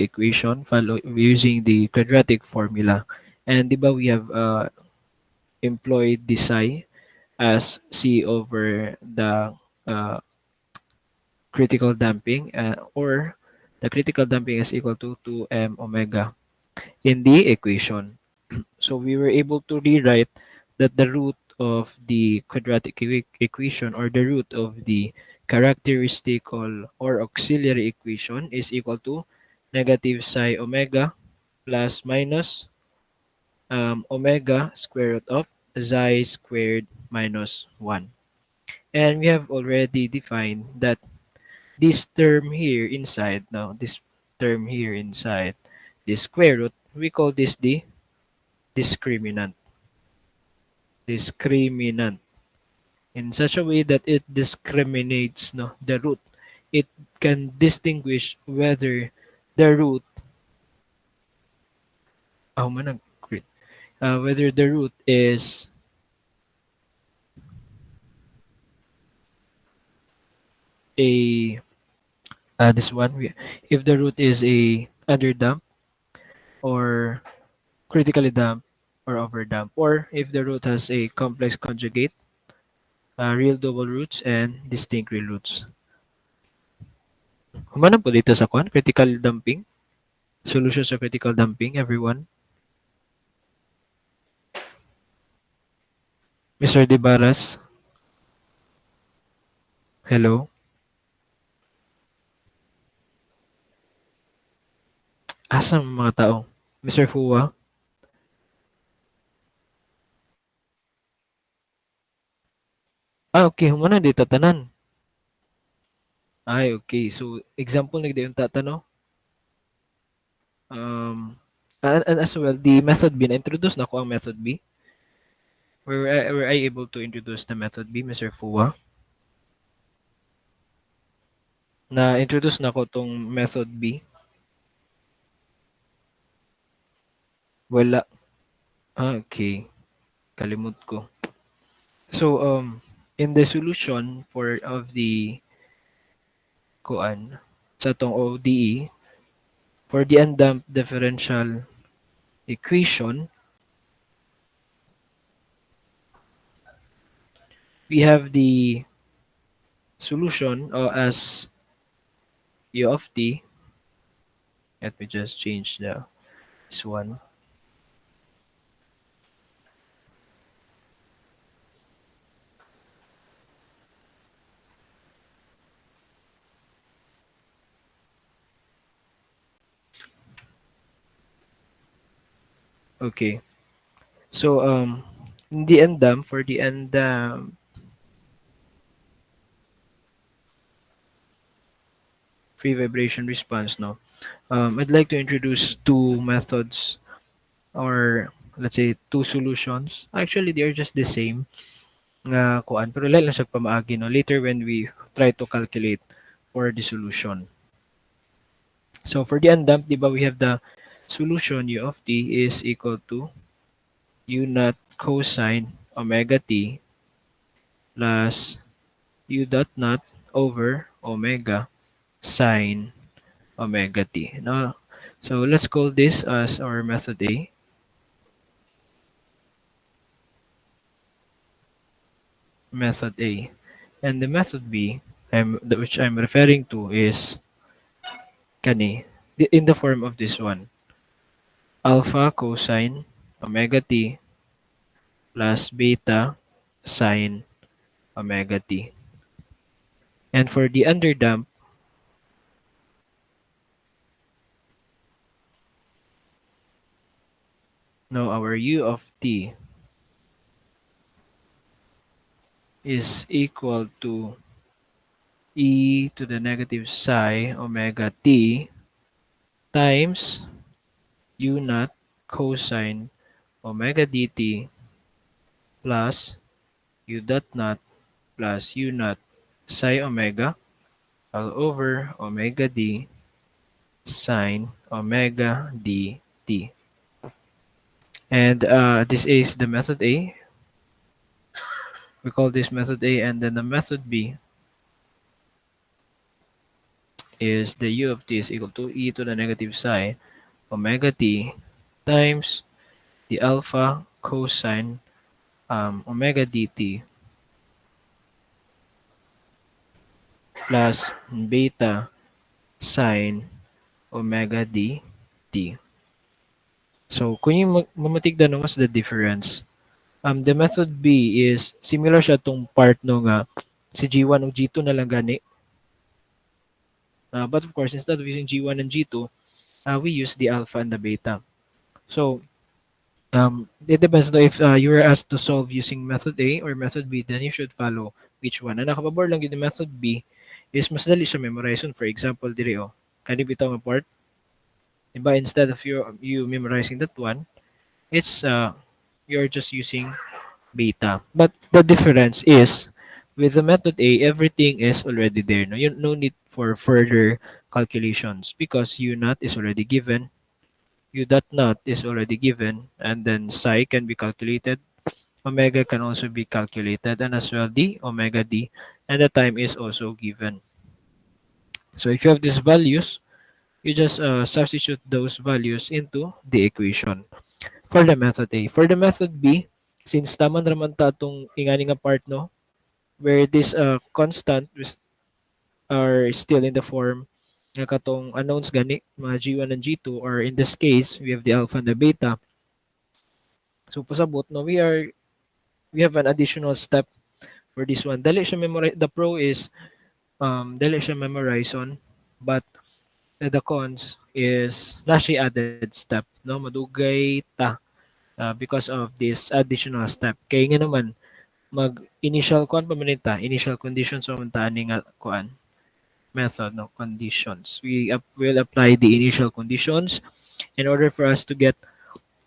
equation follow using the quadratic formula. And di ba we have employed the psi as C over the uh, critical damping, or the critical damping is equal to 2m omega in the equation. So we were able to rewrite that the root of the quadratic equation, or the root of the characteristical or auxiliary equation, is equal to negative psi omega plus minus omega square root of xi squared minus 1. And we have already defined that this term here inside, now this term here inside the square root, we call this the discriminant. Discriminant. In such a way that it discriminates, no, the root. It can distinguish whether the root, man nag-create, whether the root is a this one, if the root is a underdamped or critically damped or overdamped, or if the root has a complex conjugate, real double roots and distinct real roots. Humanap po dito sa kwan, critical damping. Solution sa critical damping, everyone. Mr. Debaras, hello. Asa ang mga tao? Mr. Fuwa? Okay. Humana di tatanan. Ay, okay. So, example na yung tatano. And as well, the method B, na-introduce na ko ang method B. Were I able to introduce the method B, Mr. Fuwa? Na-introduce na ko tong method B. Wala. Okay. Kalimut ko. So, in the solution for of the kuan sa tong ODE, for the undamped differential equation, we have the solution as u of t. Let me just change this one. Okay. So in the undamp, for the undamp free vibration response, no, I'd like to introduce two methods, or let's say two solutions. Actually, they are just the same nga kuan, pero lain lang siya pamaagi, no, later when we try to calculate for the solution. So for the undamped, di ba, we have the solution u of t is equal to u naught cosine omega t plus u dot naught over omega sine omega t. Now, so let's call this as our method A. Method A. And the method B, which I'm referring to, is kani, in the form of this one. Alpha cosine omega t plus beta sine omega t. And for the underdamped, now our u of t is equal to e to the negative psi omega t times u naught cosine omega dt plus u dot naught plus u naught psi omega all over omega d sine omega dt. And this is the method A. We call this method A, and then the method B is the u of t is equal to e to the negative psi omega t times the alpha cosine omega dt plus beta sine omega dt. So, kung yung mamatigdan no, what's the difference? The method B is similar siya tong part no nga si G1 o G2 na lang gani. But of course, instead of using G1 and G2, we use the alpha and the beta. So, it depends no, if you were asked to solve using method A or method B, then you should follow which one. Ang nakapabor lang yung method B is mas dali siya memorize. For example, diri oh, kani bitaw nga part, diba, instead of you memorizing that one, it's you're just using beta. But the difference is with the method A, everything is already there. No, no need for further calculations because U naught is already given, U dot naught is already given, and then psi can be calculated. Omega can also be calculated, and as well d omega d, and the time is also given. So if you have these values, you just substitute those values into the equation for the method A. For the method B, since taman raman ta itong ingani nga part no, where this constant are still in the form nga katong unknowns gani, mga G1 and G2, or in this case, we have the alpha and the beta. So pasabot no, we have an additional step for this one. Dali siya memorize. The pro is dali siya memorize on, but the cons is na siya added step no, madugay ta because of this additional step. Kaya nga naman mag initial kuan pa man ta, initial conditions pa man ta ani nga kuan method no conditions. We will apply the initial conditions in order for us to get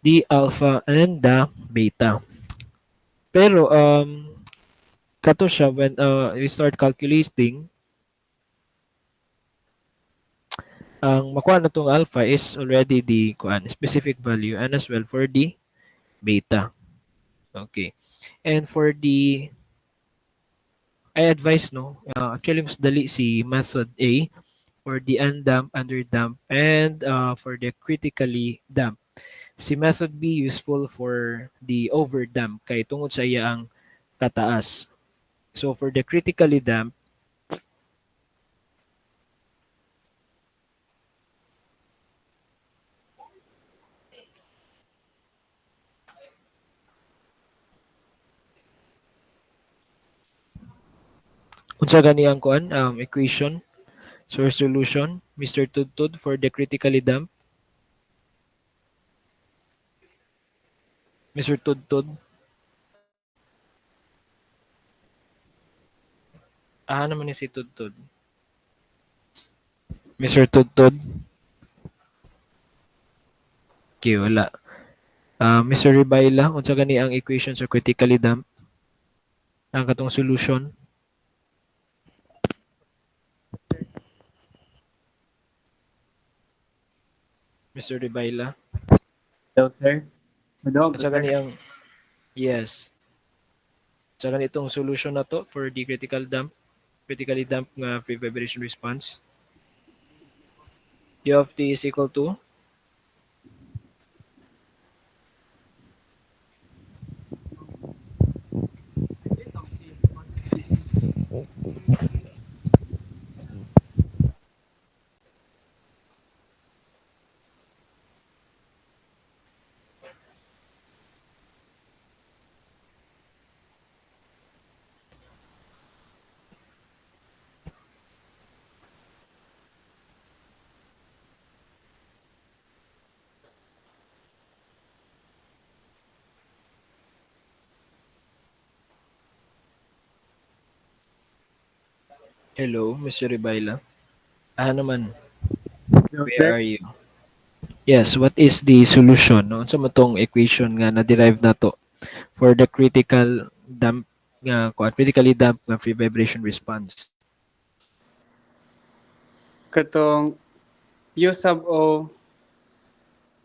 the alpha and the beta. Pero kato siya when we start calculating, ang makuha na tong alpha is already the kuan specific value, and as well for the beta. Okay. And for the I advise no, actually mas dali si method A for the undamp, underdamp, and for the critically damp. Si method B useful for the overdamp kay tungod sa iya ang kataas. So for the critically damp, unsa gani ang kuan equation, so solution, Mr. Tudtud, for the critically damp, Mr. Tudtud. Naman ni si Tudtud. Mr. Tudtud. Okay, wala. Mr. Ribayla, unsa gani ang equation sa critically damp? Ang katong solution. Mr. Ribayla. Hello, sir. Madawag ba, Unsa sir? gani ang yes. Unsa gani itong solution na to for the critically damp nga free vibration response? U of t is equal to hello, Mr. Ribayla. Naman, Hello, where sir. are you? Yes, what is the solution? No? Unsa man tong equation nga na-derive na to for the critical damp nga critically damp nga free vibration response? Katong U sub O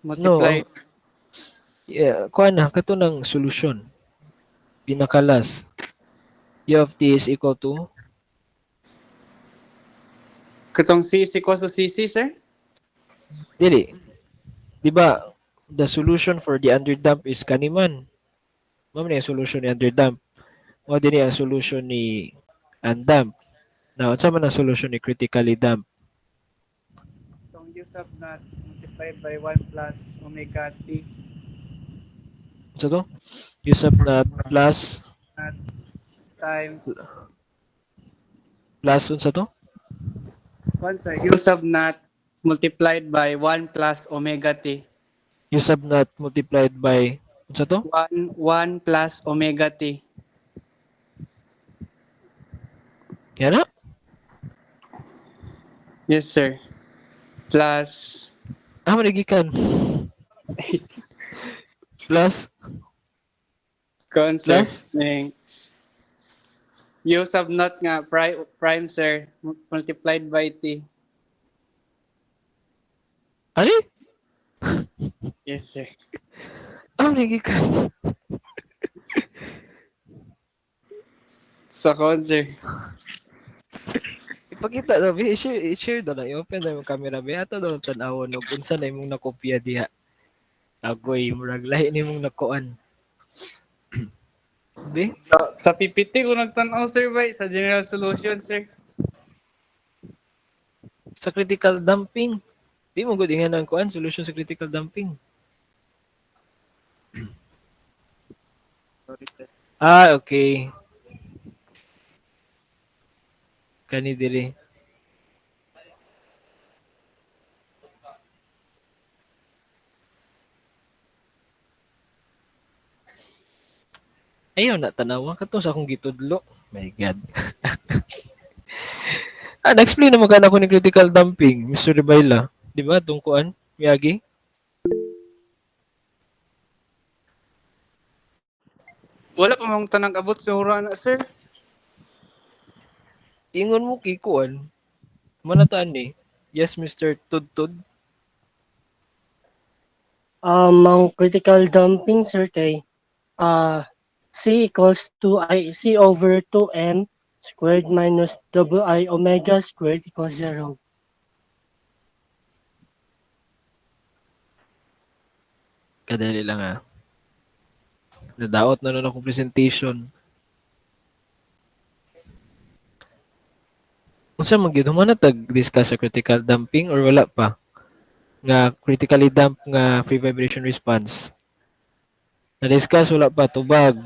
No, multiply. kuan na kato ng solution. Pinakalas. U of t is equal to Katong CC ko sa CC, sir? Dili. Di ba, the solution for the underdamp is kaniman. Mao man yung solution ni underdamp. Mao din ang solution ni undamp. Now, unsa man ang solution ni critically damp? Itong use of not multiplied by 1 plus omega t Unsa to? Use up na plus not times unsa to? use of not multiplied by 1 plus omega t. Use up not multiplied by unsa to? 1 plus omega t. Yan na? Yes, sir. Plus Ah, manigikan. Plus sir. plus Use of not nga prime, sir, multiplied by t. ani? Yes, sir. Ah, manigikan. Sa sir. Ipakita na, be. I-share na lang. I-open na yung camera, be. Ato daw tanawon og unsa na imong nakopya diha. Agoy, murag lahi nimong nakuan. Be? Sa PPT ko nagtanaw, sir, ba? Sa general solution, sir. Sa critical dumping. Di mo gud ingan ang kuan solution sa critical dumping. Sorry, sir. Ah, okay. Kani diri. Ayaw na tanawa kato sa akong gitudlo. My God. Na-explain naman ka na ako ni critical dumping, Mr. Ribayla. Di ba? Tungkuan, Miyagi? Wala pa mong tanang abot sa hura na, sir. Ingon mo kay kuan. Manataan ni. Yes, Mr. Tudtud. Ang critical damping, sir, kay C equals to C over 2M squared minus double I omega squared equals 0. Kadali lang ah. Nadaot na nun akong presentation. Unsa man gyud humana tag-discuss sa critical damping or wala pa? Nga critically damp nga free vibration response. Na-discuss wala pa tubag.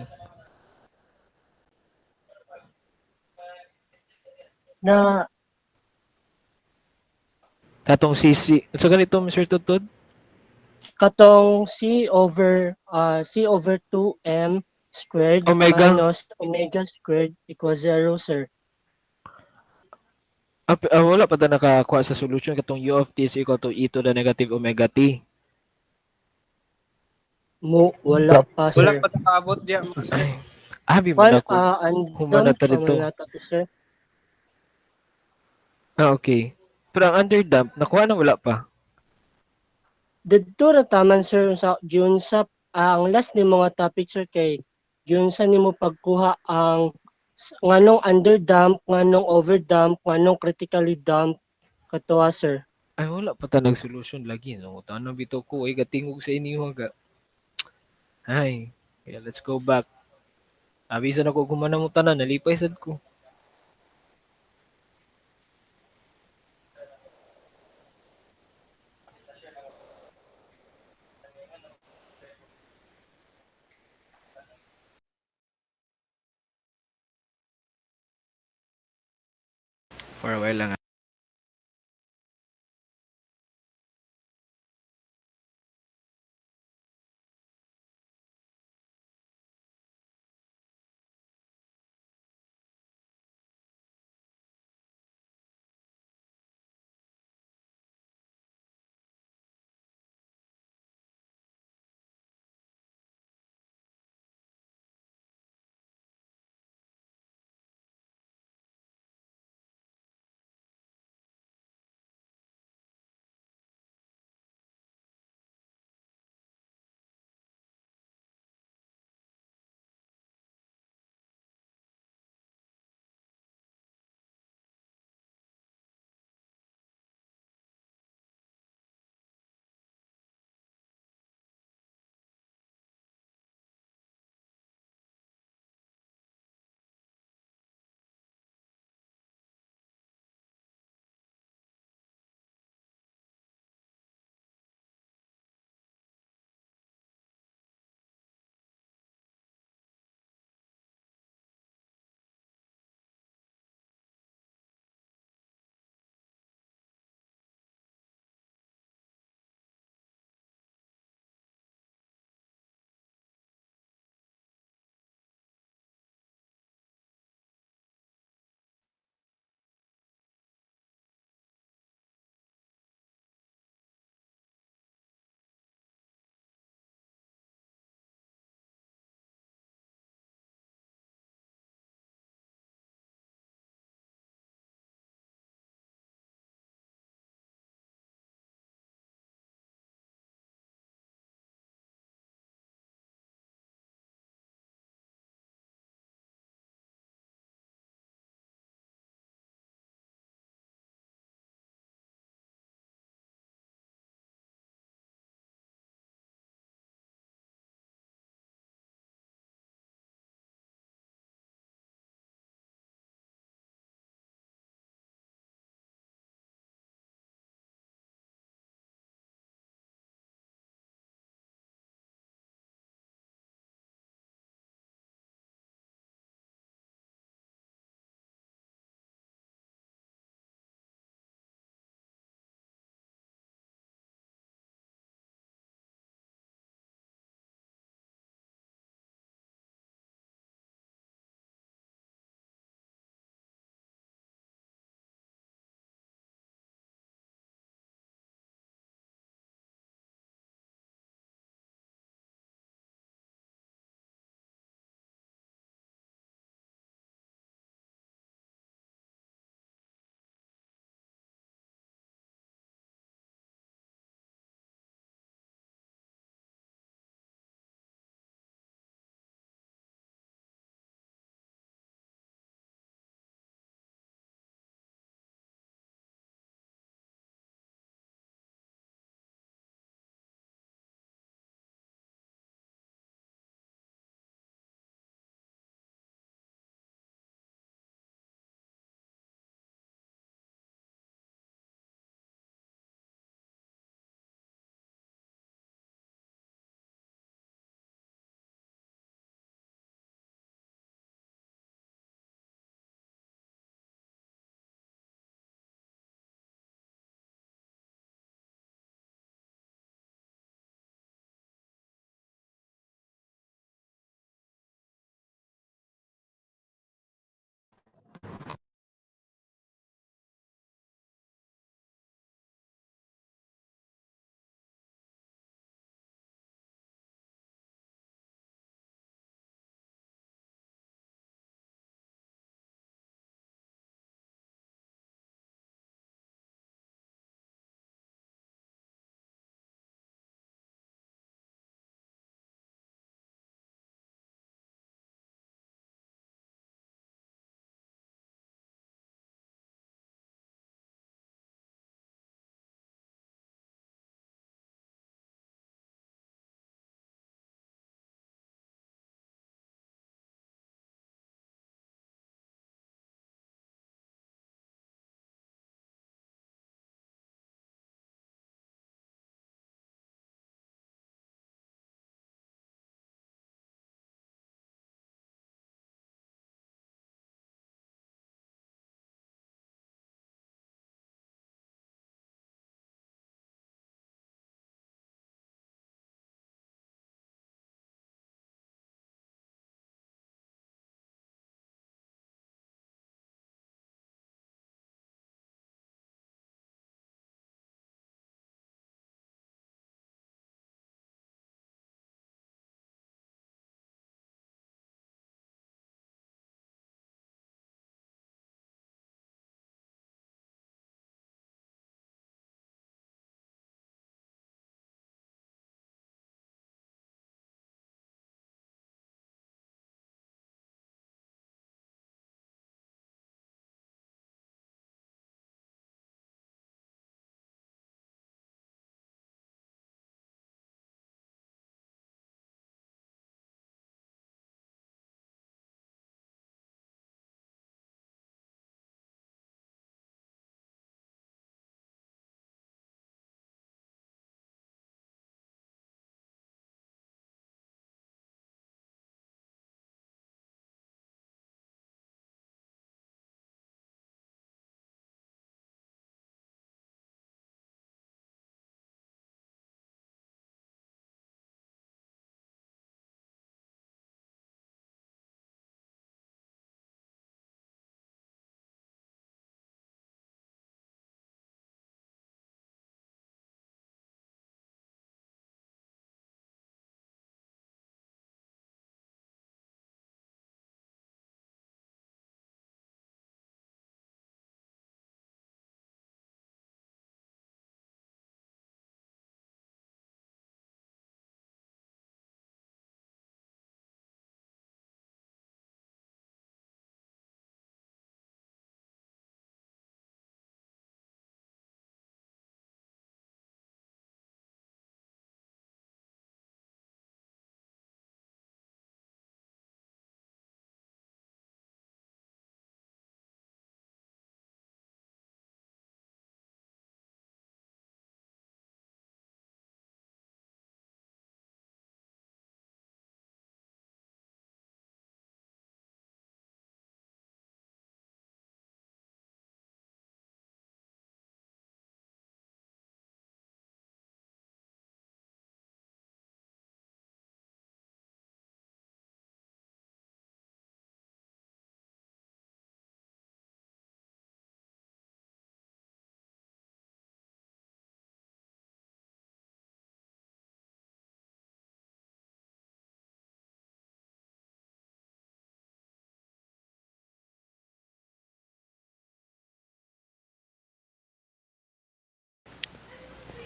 Na Katong CC. Unsa ganito Mr. Tudtud? katong C over 2M squared Omega. minus omega squared equals 0, sir. Wala pa ta nakakuha sa solution katong U of t is equal to e to the negative omega t. Wala pa, Wala sir. pa nakaabot diya, sir. Ay, abi mo One, na ko. Humana undamp ta pa dito. man nata to, sir. Ah, okay. Pero ang underdamp, nakuha na wala pa. Dito na taman, sir, sa yun sa ang last ni mga topic, sir, kay yun sa nimo pagkuha ang nganong underdamp, nganong overdamp, nganong critically damp katuwa, sir. Ay, wala pa ta nag-solution lagi. No? Tanong bito ko, ay gatingog sa inyo haga. Ay, kaya let's go back. Abisa na ko kumana mo tanan, nalipay sad ko. For a while lang.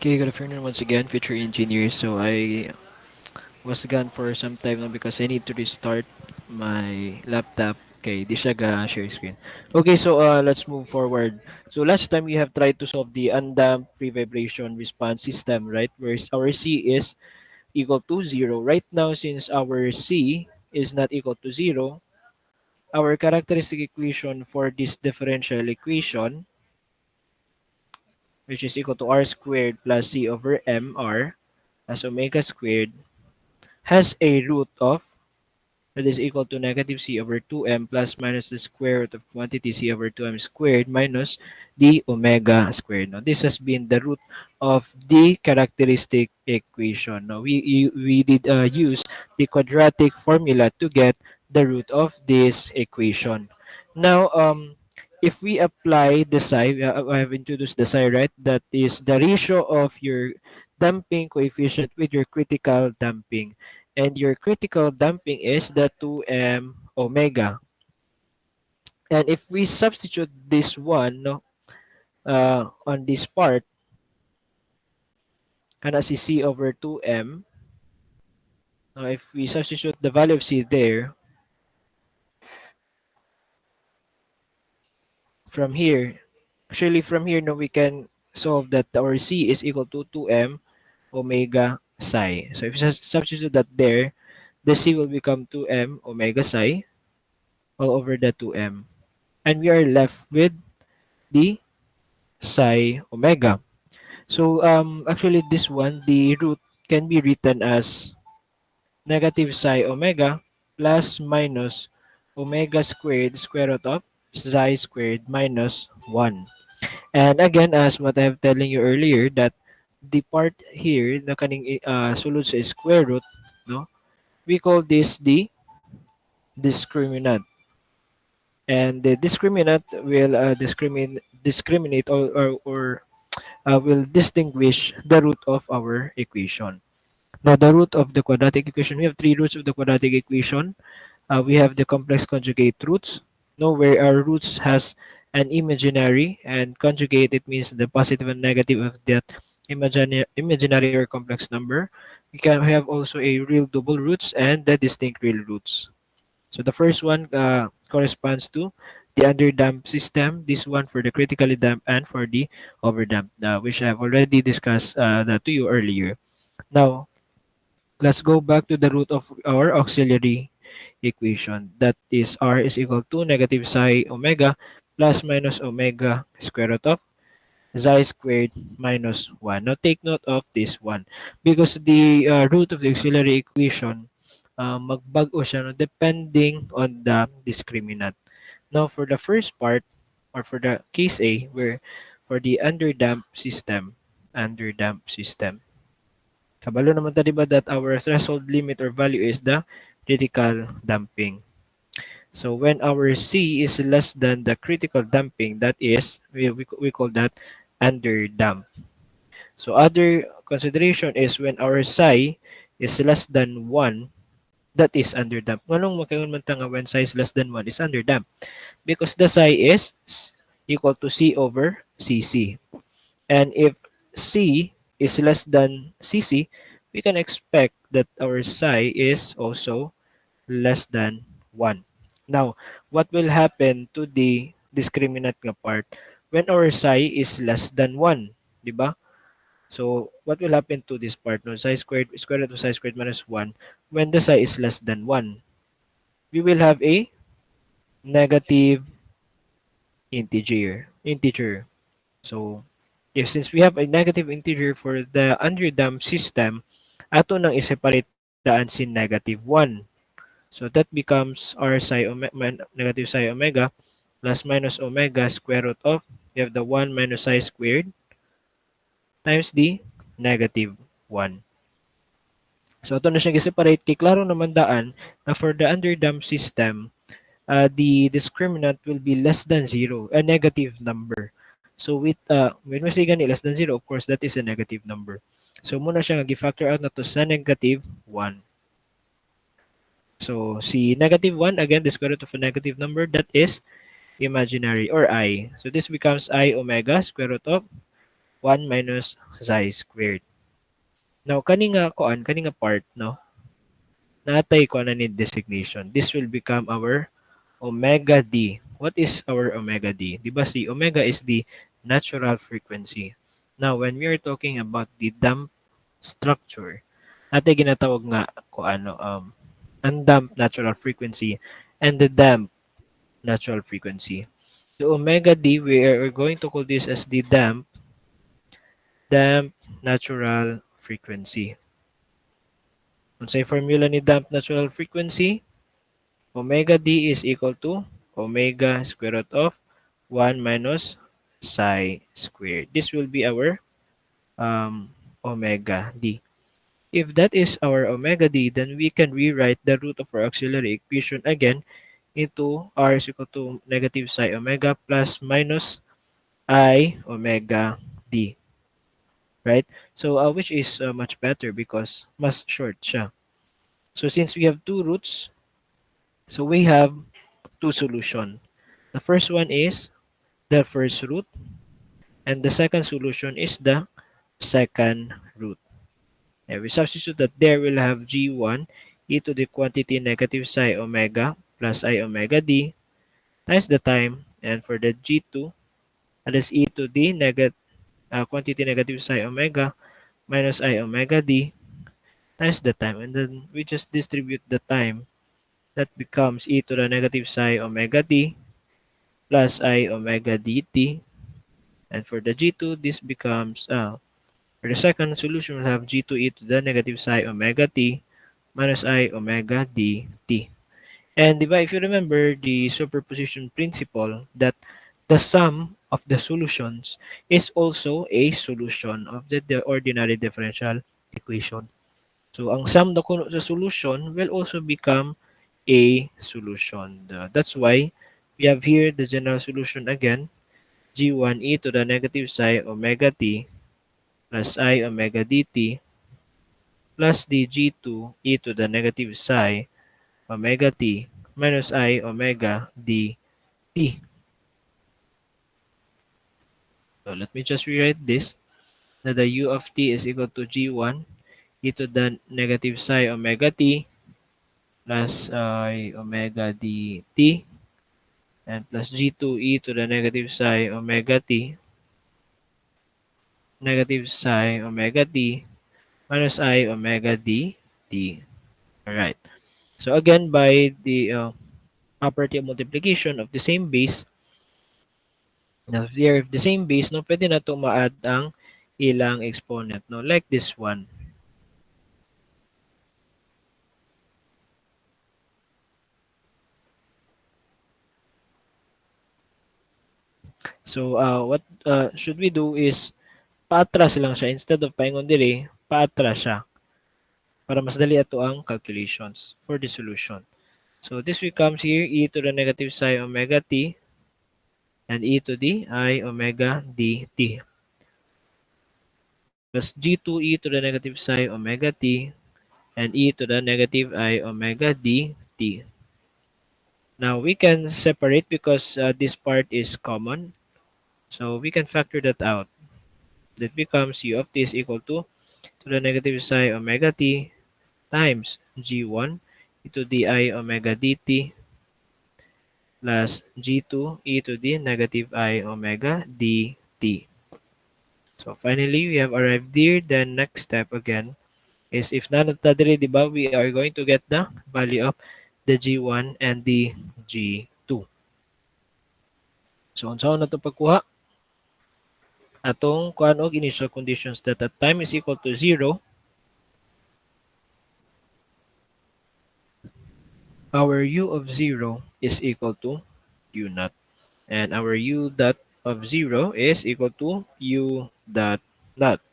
Okay, good afternoon once again, future engineers. So I was gone for some time now because I need to restart my laptop. Okay, di siya ga share screen. Okay, so let's move forward. So last time we have tried to solve the undamped free vibration response system, right? Where our C is equal to 0. Right now, since our C is not equal to 0, our characteristic equation for this differential equation, which is equal to r squared plus C over mr as omega squared, has a root of that is equal to negative c over 2m plus minus the square root of quantity c over 2m squared minus the omega squared. Now, this has been the root of the characteristic equation. Now, we did use the quadratic formula to get the root of this equation. Now, if we apply the psi, I have introduced the psi, right? That is the ratio of your damping coefficient with your critical damping, and your critical damping is the 2m omega. And if we substitute this one, no, on this part, kana si c over 2m, now if we substitute the value of c there, from here, actually from here, no, we can solve that our c is equal to 2m omega psi. So if you substitute that there, the c will become 2m omega psi all over the 2m. And we are left with the psi omega. So actually this one, the root can be written as negative psi omega plus minus omega squared square root of psi squared minus 1. And again, as what I have telling you earlier, that the part here na kaning sulod sa square root, no, we call this the discriminant. And the discriminant will discriminate or will distinguish the root of our equation. Now, the root of the quadratic equation, we have three roots of the quadratic equation. We have the complex conjugate roots, no, where our roots has an imaginary, and conjugate, it means the positive and negative of that imaginary or complex number. We can have also a real double roots and the distinct real roots. So the first one corresponds to the underdamped system, this one for the critically damped and for the overdamped, which I've already discussed that to you earlier. Now, let's go back to the root of our auxiliary equation. That is r is equal to negative psi omega plus minus omega square root of xi squared minus 1. Now take note of this one because the root of the auxiliary equation, magbago siya, no, depending on the discriminant. Now for the first part, or for the case A, where for the underdamped system, kabalo naman ta, di ba, that our threshold limit or value is the critical damping. So when our C is less than the critical damping, that is, we call that underdamped. So other consideration is when our psi is less than 1, that is underdamped. Nganong makaingon man ta nga when psi is less than 1 is underdamped? Because the psi is equal to C over CC. And if C is less than CC, we can expect that our psi is also less than 1. Now, what will happen to the discriminant nga part when our psi is less than 1, di ba? So, what will happen to this part? No, psi squared, square root of psi squared minus 1, when the psi is less than 1, we will have a negative integer. So, if since we have a negative integer for the underdamped system, ato nang i-separate daan sin negative 1. So that becomes r psi negative psi omega plus minus omega square root of, you have the 1 minus psi squared times the negative 1. So ito na siya i-separate, kay klaro naman daan na for the underdamped system, the discriminant will be less than 0, a negative number. So with when we say gani less than 0, of course that is a negative number. So muna siya nga gi-factor out na to sa negative 1. So si negative 1, again, the square root of a negative number, that is imaginary or I. So this becomes I omega square root of 1 minus psi squared. Now, kaninga part, no? Natay ko na need designation. This will become our omega d. What is our omega d? Di ba si omega is the natural frequency. Now, when we are talking about the damped structure, natin ginatawag nga ko undamped natural frequency and the damped natural frequency. The omega d, we are going to call this as the damped natural frequency. Unsay formula ni damped natural frequency? Omega d is equal to omega square root of 1 minus psi squared. This will be our omega d. If that is our omega d, then we can rewrite the root of our auxiliary equation again into r is equal to negative psi omega plus minus I omega d. Right? So, which is much better because mas short siya. So, since we have two roots, so we have two solutions. The first one is the first root, and the second solution is the second root. And we substitute that there we'll have g1 e to the quantity negative psi omega plus I omega d times the time, and for the g2, that is e to the quantity negative psi omega minus I omega d times the time, and then we just distribute the time. That becomes e to the negative psi omega d plus I omega dt. And for the G2, this becomes, for the second solution, we'll have G2 e to the negative psi omega t minus I omega dt. And if you remember the superposition principle, that the sum of the solutions is also a solution of the ordinary differential equation. So, ang sum sa solution will also become a solution. That's why we have here the general solution again, g1 e to the negative psi omega t plus I omega dt plus the g2 e to the negative psi omega t minus I omega dt. So let me just rewrite this, that the u of t is equal to g1 e to the negative psi omega t plus I omega dt and plus g2 e to the negative psi omega t negative psi omega t minus I omega dt. Alright. So again, by the property of multiplication of the same base, now here if the same base, no, pwede na ito ma-add ang ilang exponent, no, like this one. So what should we do is paatras lang siya instead of paingon diri, paatras siya para mas dali ato ang calculations for the solution. So this becomes here e to the negative psi omega t and e to the I omega dt plus g2 e to the negative psi omega t and e to the negative I omega dt. Now we can separate because this part is common. So we can factor that out. That becomes u of t is equal to the negative psi omega t times g1 e to the I omega dt plus g2 e to the negative I omega dt. So finally, we have arrived here. The next step again is if none of the di ba, we are going to get the value of the G1 and the G2. So, unsa na ito pagkuha? Atong kuan og initial conditions that at time is equal to 0, our u of 0 is equal to u naught. And our u dot of 0 is equal to u dot naught.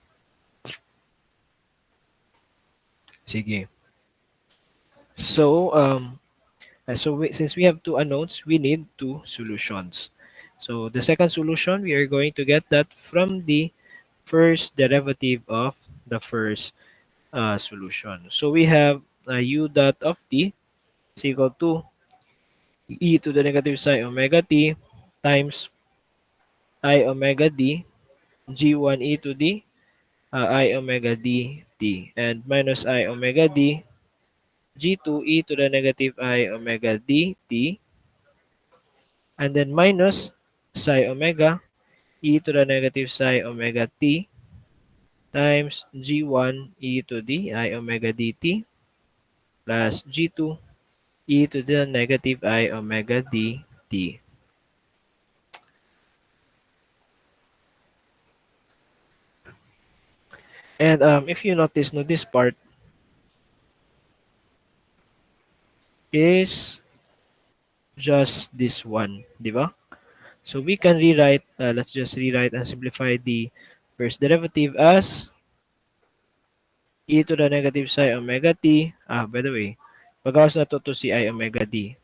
Sige. So, since we have two unknowns, we need two solutions. So the second solution, we are going to get that from the first derivative of the first solution. So we have u dot of t is equal to e to the negative psi omega t times I omega d G1 e to the I omega d t, and minus I omega d G2 e to the negative I omega d t, and then minus psi omega e to the negative psi omega t times G1 e to the I omega dt plus G2 e to the negative I omega dt. And if you notice, no, this part is just this one, di ba? So we can rewrite, let's just rewrite and simplify the first derivative as e to the negative psi omega t. By the way, pagkawas na to si I omega d.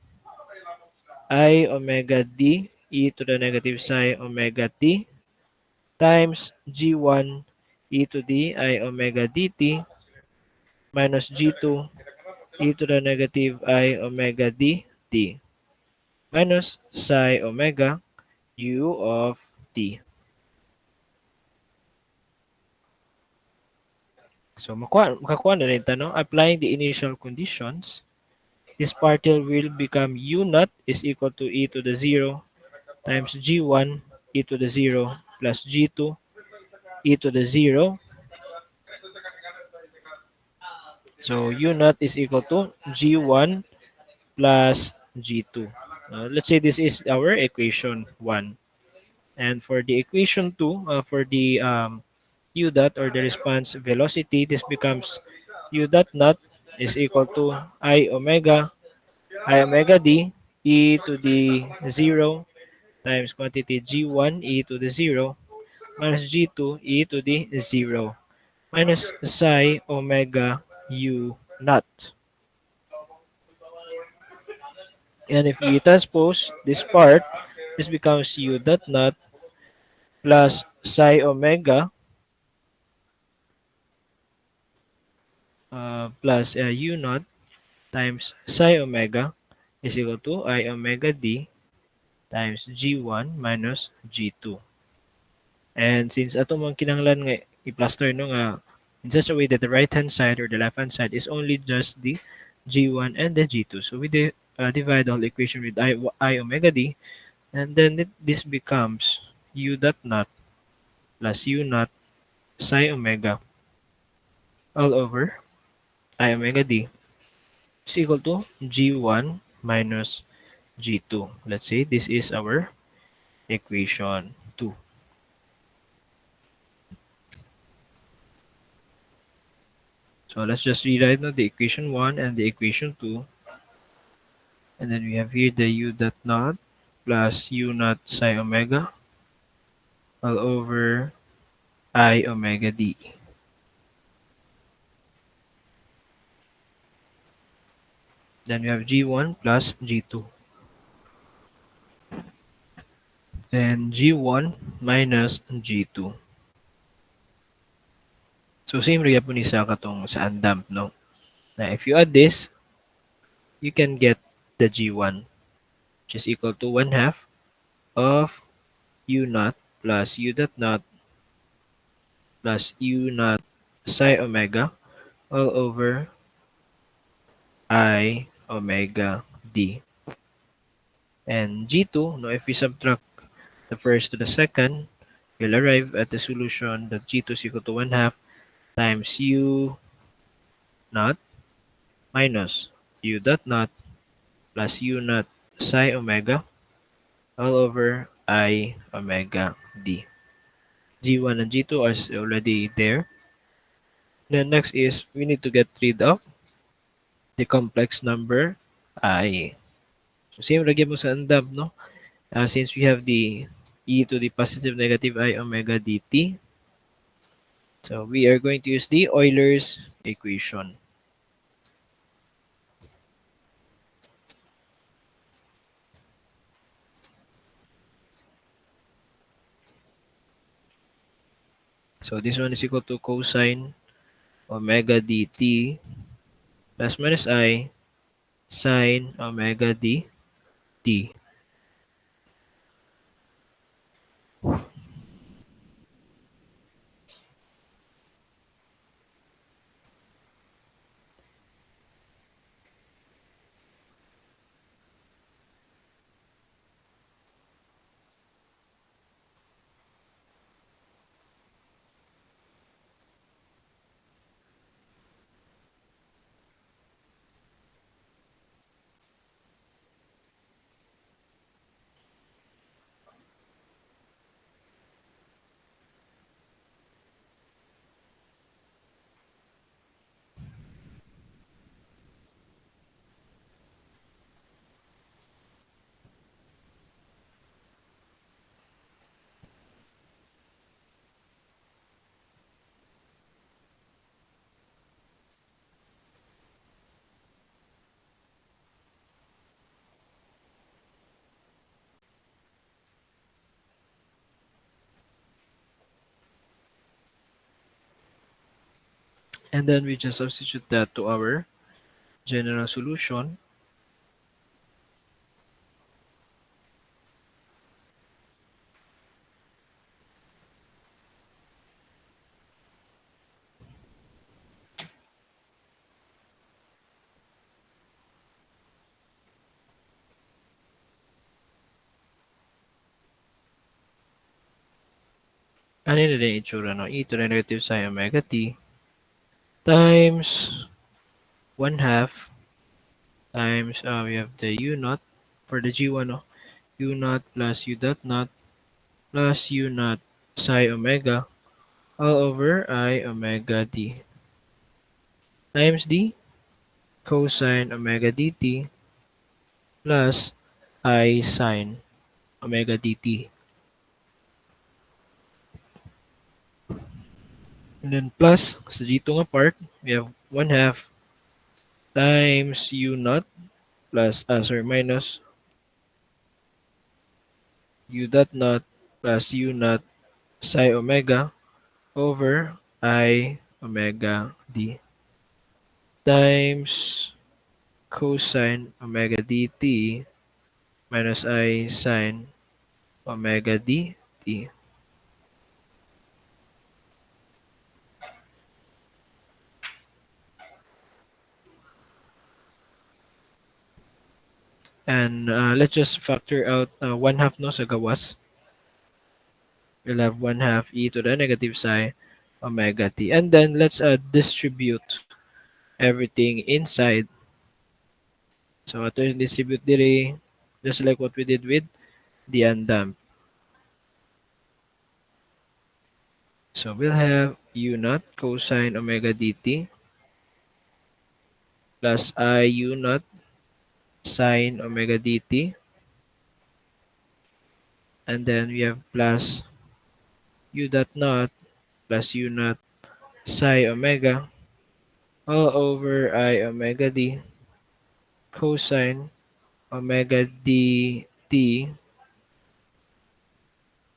I omega d e to the negative psi omega t times G1 e to the I omega dt minus G2 e to the negative I omega dt minus psi omega u of t. So makakuha na rin tanong, applying the initial conditions, this partial will become u naught is equal to e to the 0 times g1 e to the 0 plus g2 e to the 0. So u naught is equal to g1 plus g2. Let's say this is our equation 1. And for the equation 2, for the u dot or the response velocity, this becomes u dot naught is equal to I omega d e to the 0 times quantity g1 e to the 0 minus g2 e to the 0 minus psi omega u naught. And if we transpose this part, this becomes u dot naught plus psi omega plus u naught times psi omega is equal to I omega d times G1 minus G2. And since ato mong kinanglan nga i-plaster no nga in such a way that the right hand side or the left hand side is only just the G1 and the G2. So we divide the whole equation with I omega d, and then this becomes u dot naught plus u naught psi omega all over I omega d is equal to G1 minus G2. Let's say this is our equation 2. So let's just rewrite now the equation 1 and the equation 2. And then we have here the u dot naught plus u naught psi omega all over I omega d. Then we have G1 plus G2. And G1 minus G2. So same rin po ni sa katong sa undamp, no? Now if you add this, you can get the G1, which is equal to 1/2 of u naught plus u dot naught plus u naught psi omega all over I omega d. And G2, no, if we subtract the first to the second, we'll arrive at the solution that G2 is equal to 1/2 times u naught minus u dot naught plus u naught psi omega all over I omega d. G1 and G2 are already there. Then next is we need to get rid of the complex number I. So same lagyan mo sa undab, no? Since we have the e to the positive negative I omega dt, so we are going to use the Euler's equation. So this one is equal to cosine omega dt plus minus I sine omega dt. And then we just substitute that to our general solution. Ano yun din itsura, no? E to the negative psi omega t times 1 half times, we have the u naught for the g1, no? U naught plus u dot naught plus u naught psi omega all over I omega d times d cosine omega dt plus I sine omega dt. And then plus, sa g2 nga part, we have 1 half times u naught plus, sorry, minus u dot naught plus u naught psi omega over I omega d times cosine omega dt minus I sine omega dt. And let's just factor out 1 half, no, sa gawas. We'll have 1 half e to the negative psi omega t. And then let's distribute everything inside. So ito yung distribute dire, just like what we did with the undamp. So we'll have u naught cosine omega dt plus I u naught sine omega dt. And then we have plus u dot naught plus u naught psi omega all over I omega d cosine omega dt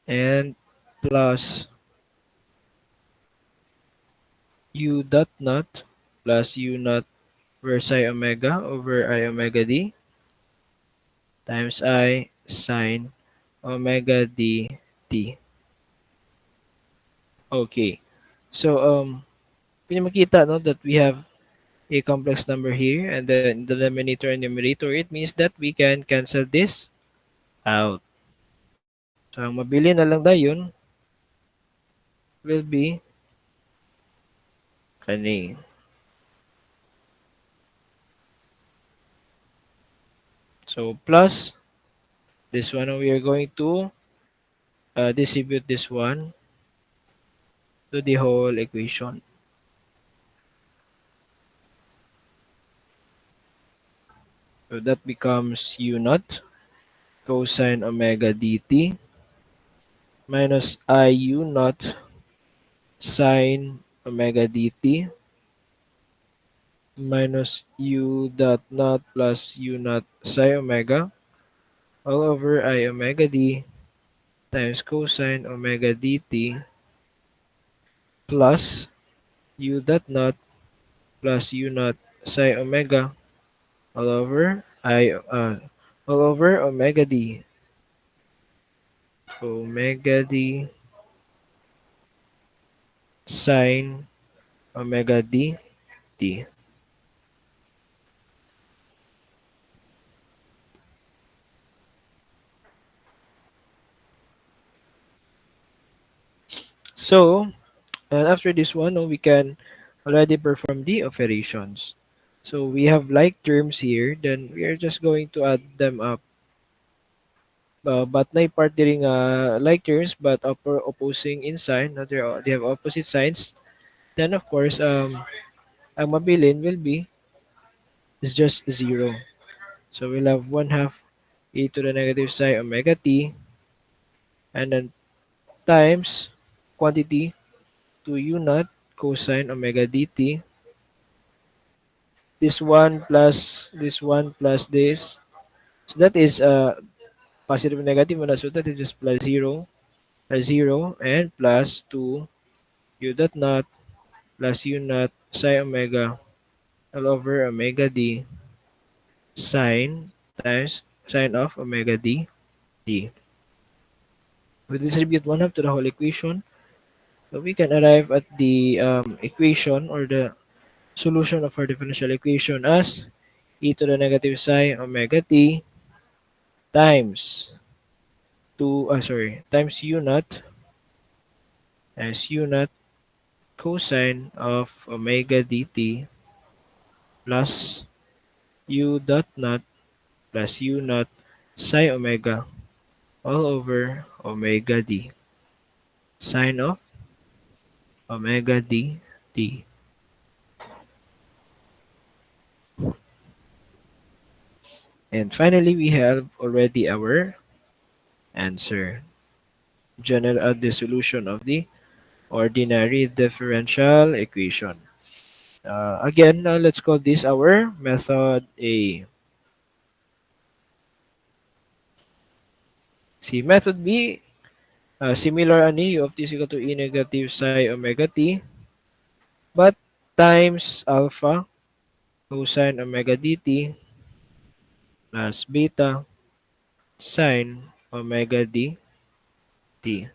and plus u dot naught plus u naught versi omega over I omega d times I sine omega dt. Okay. So pinakita, no, that we have a complex number here and then the denominator and numerator, it means that we can cancel this out. So ang mabili na lang dayon will be kani. So plus this one, we are going to distribute this one to the whole equation. So that becomes u naught cosine omega dt minus I u naught sine omega dt minus u dot naught plus u naught psi omega all over I omega d times cosine omega dt plus u dot naught plus u naught psi omega all over omega d sine omega dt. So, and after this one, no, we can already perform the operations. So we have like terms here, then we are just going to add them up. But na part during like terms but opposing in sign, no, they have opposite signs. Then of course, ang mabilin will be is just 0. So we'll have 1 half e to the negative psi omega t and then times quantity to u naught cosine omega dt. This one plus this one plus this. So that is positive and negative. So that is just plus 0, plus 0, and plus 2 u dot naught plus u naught psi omega all over omega d sine times sine of omega d d. We distribute 1/2 to the whole equation, so we can arrive at the equation or the solution of our differential equation as e to the negative psi omega t times times u naught as u naught cosine of omega dt plus u dot naught plus u naught psi omega all over omega d sine of omega d t. And finally, we have already our answer. The solution of the ordinary differential equation. Again, let's call this our method A. See, method B, similar ani u of t is equal to e negative psi omega t, but times alpha cosine omega dt plus beta sine omega dt.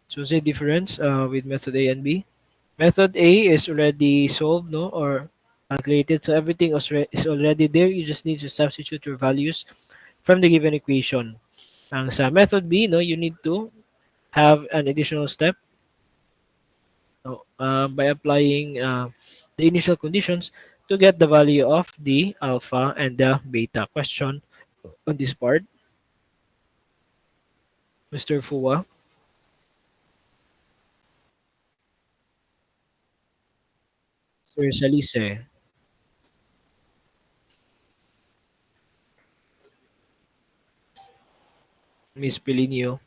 So say difference with method A and B. Method A is already solved, no, or calculated. So everything is already there. You just need to substitute your values from the given equation. Ang sa method B, no, you need to have an additional step, no, by applying the initial conditions to get the value of the alpha and the beta. Question on this part, Mr. Fuwa, Sir Salise, Miss Pelinio.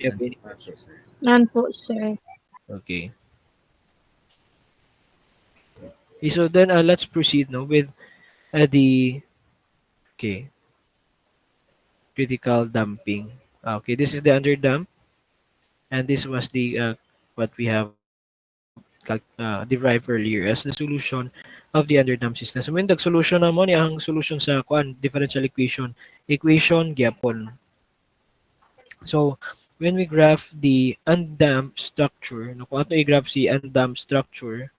You have None any po po, questions? sir. None po, sir. Okay. Okay, so then let's proceed now with the okay critical damping. Okay, this is the underdamp, and this was the what we have derived earlier as the solution of the underdamp system. So when the solution na mo ni ang solution sa kuan differential equation gyapon. So when we graph the undamped structure, no, kung ato i-graph si undamped structure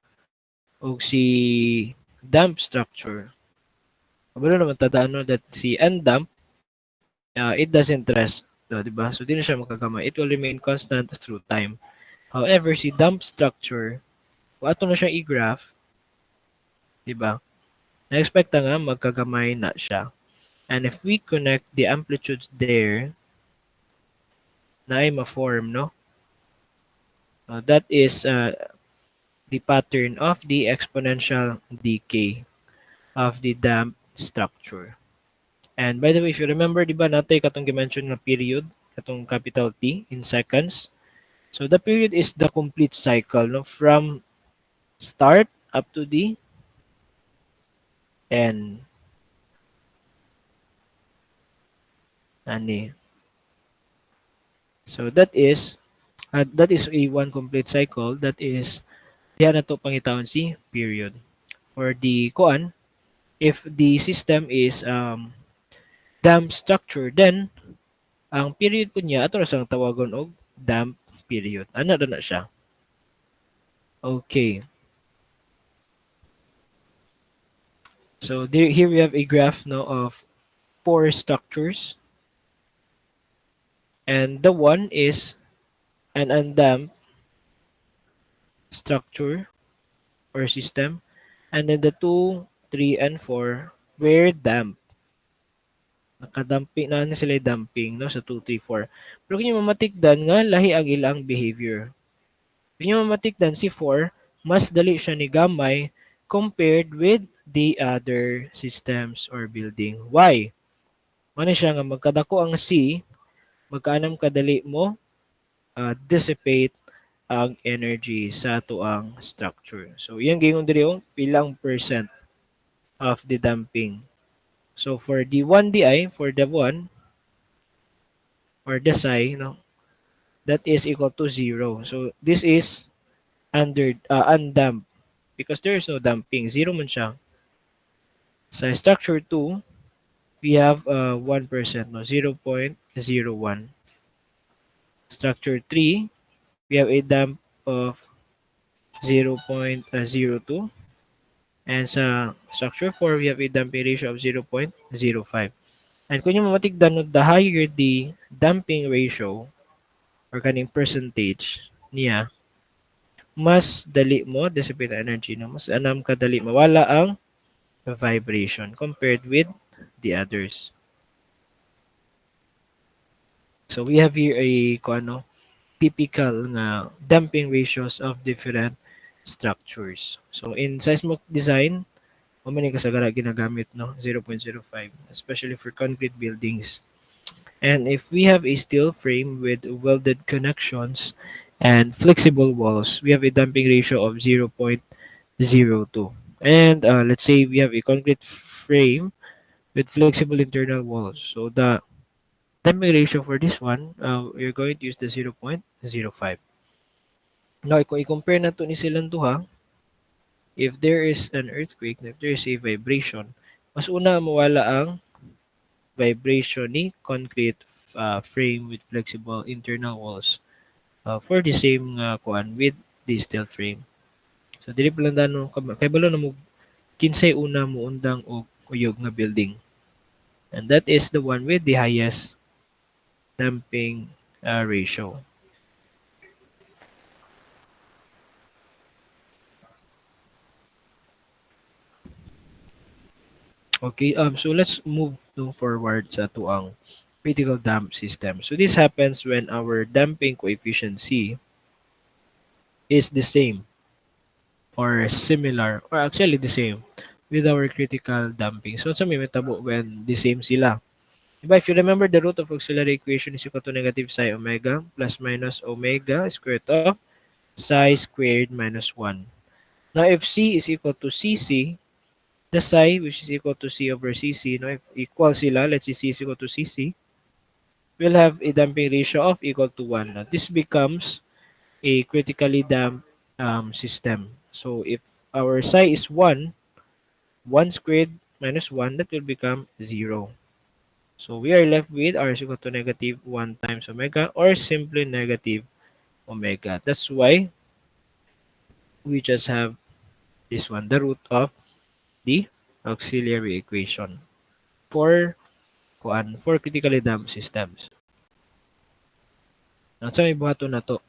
o si damp structure, kabalo naman tadaan no, that si undamped it doesn't rest. So, di ba? So, di na siya makagamay. It will remain constant through time. However, si damp structure, kung ato na siyang i-graph, di ba? Na-expect nga magkagamay na siya. And if we connect the amplitudes there, na ay ma-form, no? That is the pattern of the exponential decay of the damp structure. And by the way, if you remember, di ba, natay katong dimension na period, katong capital T in seconds. So the period is the complete cycle, no, from start up to the end. Ani. So that is a one complete cycle. That is diyan na to pangitawon si period. For the kuan, if the system is damp structure, then ang period po niya ato ra sang tawagon og damp period. Ano na siya? Okay. So there, here we have a graph now of four structures, and the one is an undamped structure or system, and then the 2, 3, and 4 were damp. Nakadamping na sila dumping no sa 2, 3, 4. Pero kung mamatikdan nga lahi ang ilang behavior. Kung mamatikdan si 4, mas dali siya ni gamay compared with the other systems or building. Why? Ano siya nga magkadako ang C, magkaanam kadali mo dissipate ang energy sa tuang structure. So iyang gingon diri yung pilang percent of the damping. So for the 1 di, for the 1 or the psi, no, that is equal to 0. So this is undamped because there is no damping. 0 man siya. Sa structure 2, we have 1%, no, 0.01. Structure 3, we have a damp of 0.02. And sa structure 4, we have a damping ratio of 0.05. And kung yung mamatigdan, no, the higher the damping ratio or kaning percentage niya, mas dali mo dissipate ang energy, no? Mas anam kadali mawala ang vibration compared with the others. So we have here a kuano typical nga damping ratios of different structures. So in seismic design, o man kasagara ginagamit, no, 0.05, especially for concrete buildings. And if we have a steel frame with welded connections and flexible walls, we have a damping ratio of 0.02. And let's say we have a concrete frame with flexible internal walls. So the damping ratio for this one, we're going to use the 0.05. Now, kung i-compare na to ni silang duha, if there is an earthquake, if there is a vibration, mas una mawala ang vibration ni concrete frame with flexible internal walls for the same kuan with the steel frame. So dili pa lang dano kay balo na mo kinsay una mo undang og uyog nga building. And that is the one with the highest damping ratio. Okay, so let's move no forward sa tuang critical damp system. So this happens when our damping coefficient C is the same or similar or actually the same with our critical damping. So sa may metabo when the same sila. Diba, if you remember, the root of auxiliary equation is equal to negative psi omega plus minus omega square root of psi squared minus 1. Now, if C is equal to CC, the psi, which is equal to C over CC, no, if equal sila, let's say C is equal to CC, we'll have a damping ratio of equal to 1. Now, this becomes a critically damped system. So, if our psi is 1, 1 squared minus 1, that will become 0. So, we are left with R is equal to negative 1 times omega or simply negative omega. That's why we just have this one, the root of the auxiliary equation for for critically damped systems. Now, sa may buhaton na to,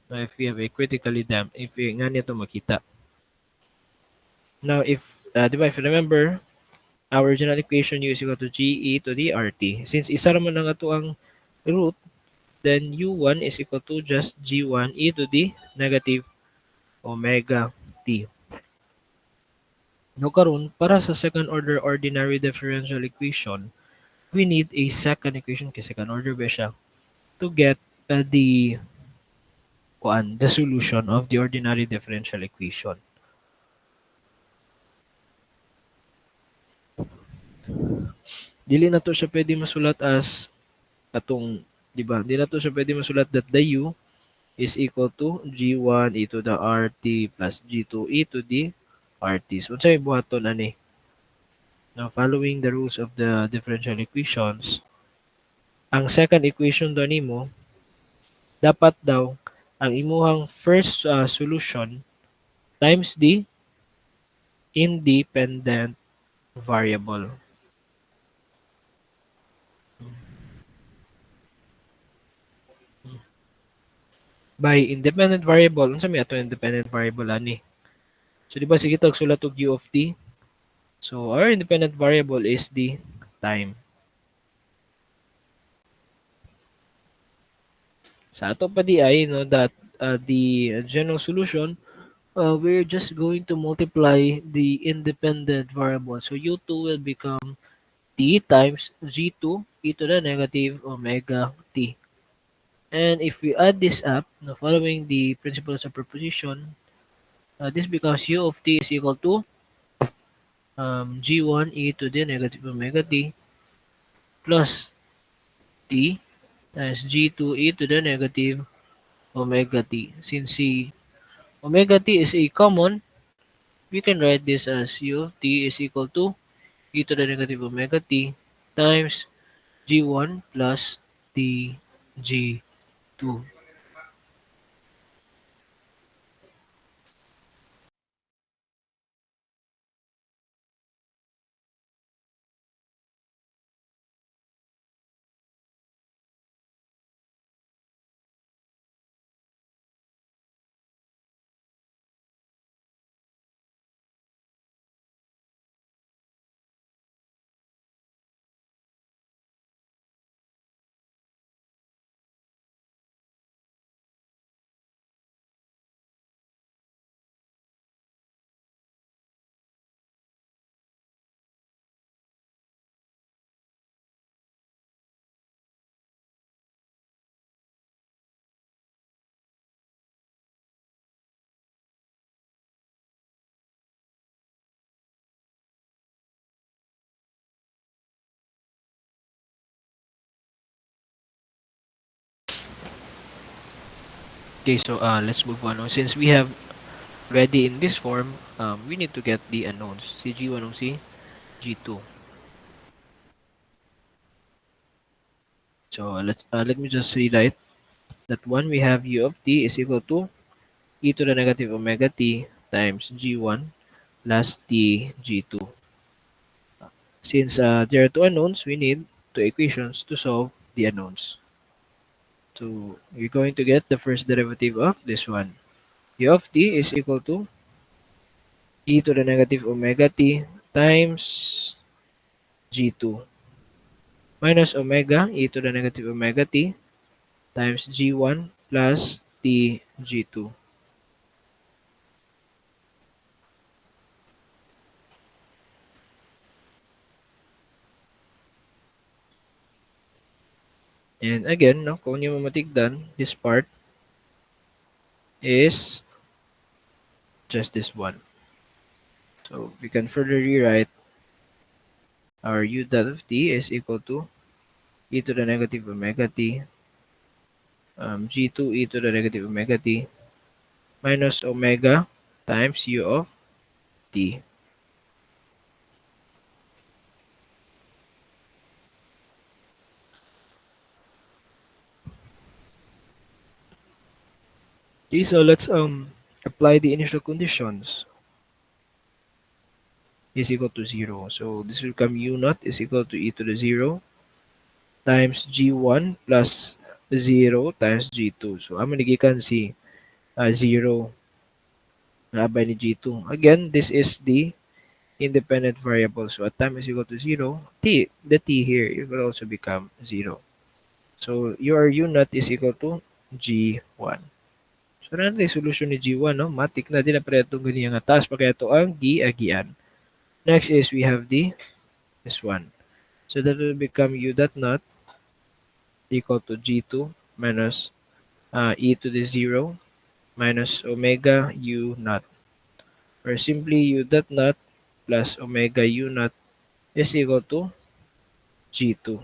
now, if we have a critically damped, if nga niya to makita. Now, if, if you remember, our original equation U is equal to GE to the RT. Since isa naman na nga to ang root, then U1 is equal to just G1 e to the negative omega t. No karon para sa second order ordinary differential equation, we need a second equation kay second order ba siya to get the solution of the ordinary differential equation. Dili na to siya pwede masulat as atong, di ba? Dili na to siya pwede masulat that the U is equal to G1 e to the RT plus G2 e to the RT. So, unsay buhaton ani? Now, following the rules of the differential equations, ang second equation do nimo dapat daw ang imuhang first solution times the independent variable. By independent variable, unsa may ato independent variable ani? So, di ba sige tag sulat og u of t? So, our independent variable is the time. Sa ato pa di ay, no, that the general solution, we're just going to multiply the independent variable. So, u2 will become t times g2 e to the negative omega t. And if we add this up, now following the principles of proposition, this becomes u of t is equal to g1 e to the negative omega t plus t times g2 e to the negative omega t. Since the omega t is a common, we can write this as u of t is equal to e to the negative omega t times g1 plus t g2. Okay, so let's move on. Since we have ready in this form, we need to get the unknowns. Si G1 and si G2. So let me just rewrite that one we have u of t is equal to e to the negative omega t times G1 plus t G2. Since there are two unknowns, we need two equations to solve the unknowns. So we're going to get the first derivative of this one. U of t is equal to e to the negative omega t times G2 minus omega e to the negative omega t times G1 plus t G2. And again, no, kung yung mamatigdan, this part is just this one. So we can further rewrite our u dot of t is equal to e to the negative omega t G2 e to the negative omega t minus omega times u of t. Okay, so let's apply the initial conditions is equal to 0. So this will become u naught is equal to e to the 0 times g1 plus 0 times g2. So ang manigikan si 0 na by ni g2. Again, this is the independent variable. So at time is equal to 0, the t here, it will also become 0. So your u naught is equal to g1. So na natin solution ni g1, no? Matik na din na pala itong ganyan nga taas pa kaya ito ang gi-agian. Next is we have this one. So that will become u dot naught equal to g2 minus e to the 0 minus omega u naught. Or simply u dot naught plus omega u naught is equal to g2.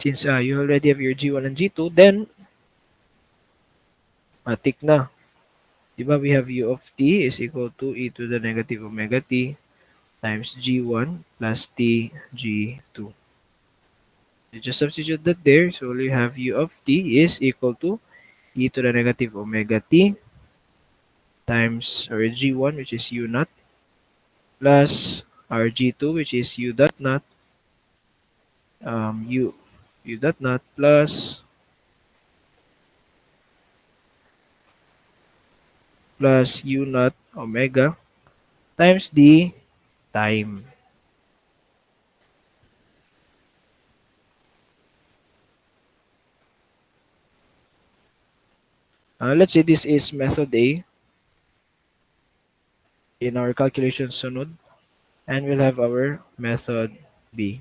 Since you already have your g1 and g2, then matik na. Diba we have u of t is equal to e to the negative omega t times g1 plus t g2. You just substitute that there, so you have u of t is equal to e to the negative omega t times our g1 which is u naught plus our g2 which is u dot naught u dot naught plus u naught omega times the time. Let's say this is method A in our calculation sunod, and we'll have our method B.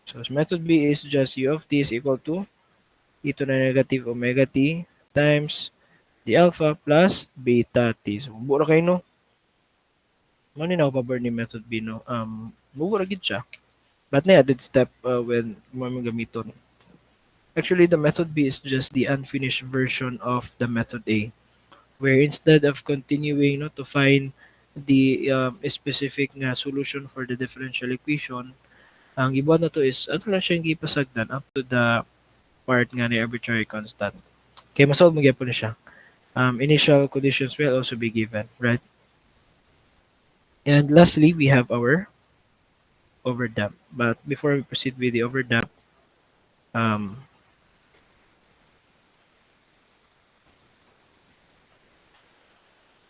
So method B is just u of t is equal to e to the negative omega t times the alpha plus beta t. So mubura kayo no? Ano na ako ni method B no? Mubura gid siya. But na added step when mo gamiton. Actually, the method B is just the unfinished version of the method A, where instead of continuing no, to find the specific nga solution for the differential equation, ang gibuhat na to is ato lang siyang gipasagdan up to the part nga ni arbitrary constant. Kaya masolve mo gyapon siya. Initial conditions will also be given, right? And lastly, we have our overdamp. But before we proceed with the overdamp, um,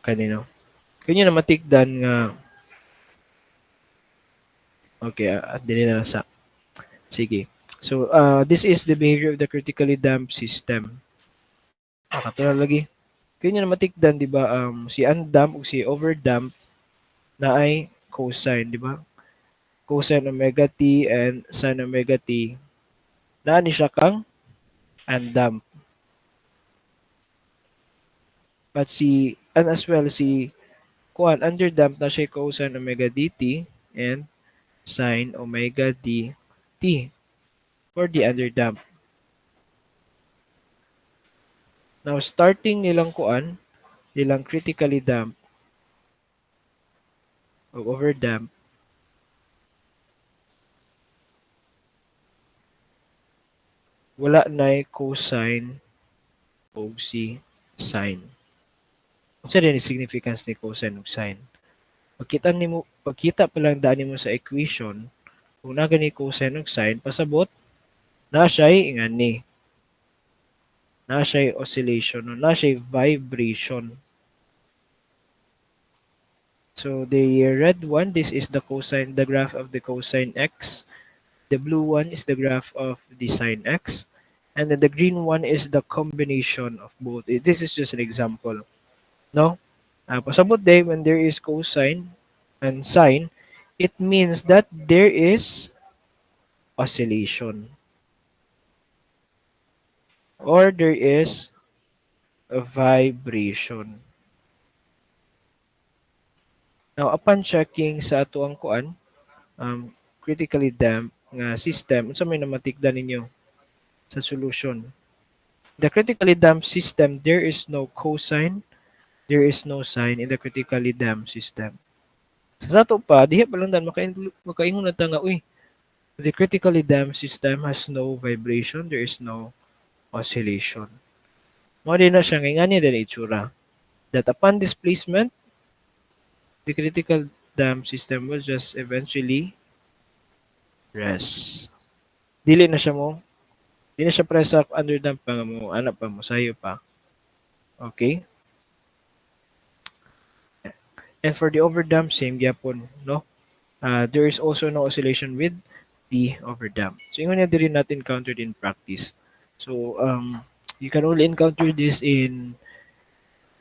kanino? Kanyo na matikdan nga okay, dili na sa sige. So, this is the behavior of the critically damped system. Katulad lagi. Kanyo na matikdan, di ba, si undamp o si overdamp na ay cosine, di ba? Cosine omega t and sin omega t na ni siya kang undamp. But and as well, si kuan underdamp na siya cosine omega dt and sin omega dt for the underdamp. Now, starting nilang kuan, nilang critically damp o overdamp, wala na cosine o si sine. Unsa din significance ni cosine ug sine? Pagkita pa lang daan nimo sa equation, kung na gani cosine ug sine, pasabot na siya'y ingani. Na siya'y oscillation, no? Na siya'y vibration. So the red one, this is the graph of the cosine x. The blue one is the graph of the sine x. And then the green one is the combination of both. This is just an example. No? Pasabot day, when there is cosine and sine, it means that there is oscillation. Or there is a vibration. Now, upon checking sa ato ang kuan, critically damped nga system, unsa may namatikdan ninyo sa solution? The critically damped system, there is no cosine, there is no sine in the critically damped system. Sa ato pa, diha pa lang dan makaingon na ta nga, uy, the critically damped system has no vibration, there is no oscillation. Mo din na siya ngani din itsura. That upon displacement, the critical damped system will just eventually rest. Dili na siya press up under damp pa mo, anak pa mo, sayo pa. Okay? And for the overdamp, same gyapon, no? There is also no oscillation with the overdamp. So, yung na din natin encountered in practice. So, you can only encounter this in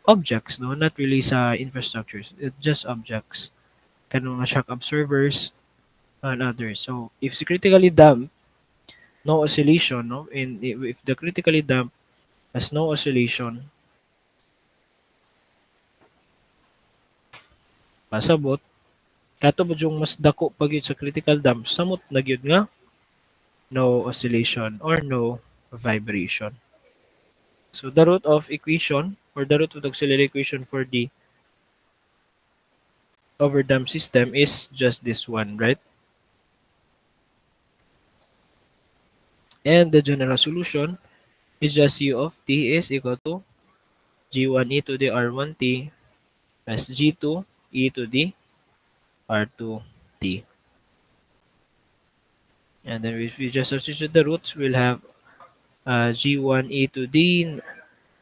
objects, no? Not really sa infrastructures. It's just objects. Kanong mga shock observers and others. So, if it's critically damp, no oscillation, no? And if the critically damp has no oscillation, pasabot, kato ba yung mas dako pag yun sa critical damp, samot na gyud nga no oscillation or no vibration. So the root of equation or the root of the auxiliary equation for the overdamp system is just this one, right? And the general solution is just u of t is equal to g1 e to the r1t plus g2 e to the r2t. And then if we just substitute the roots, we'll have g1 e to the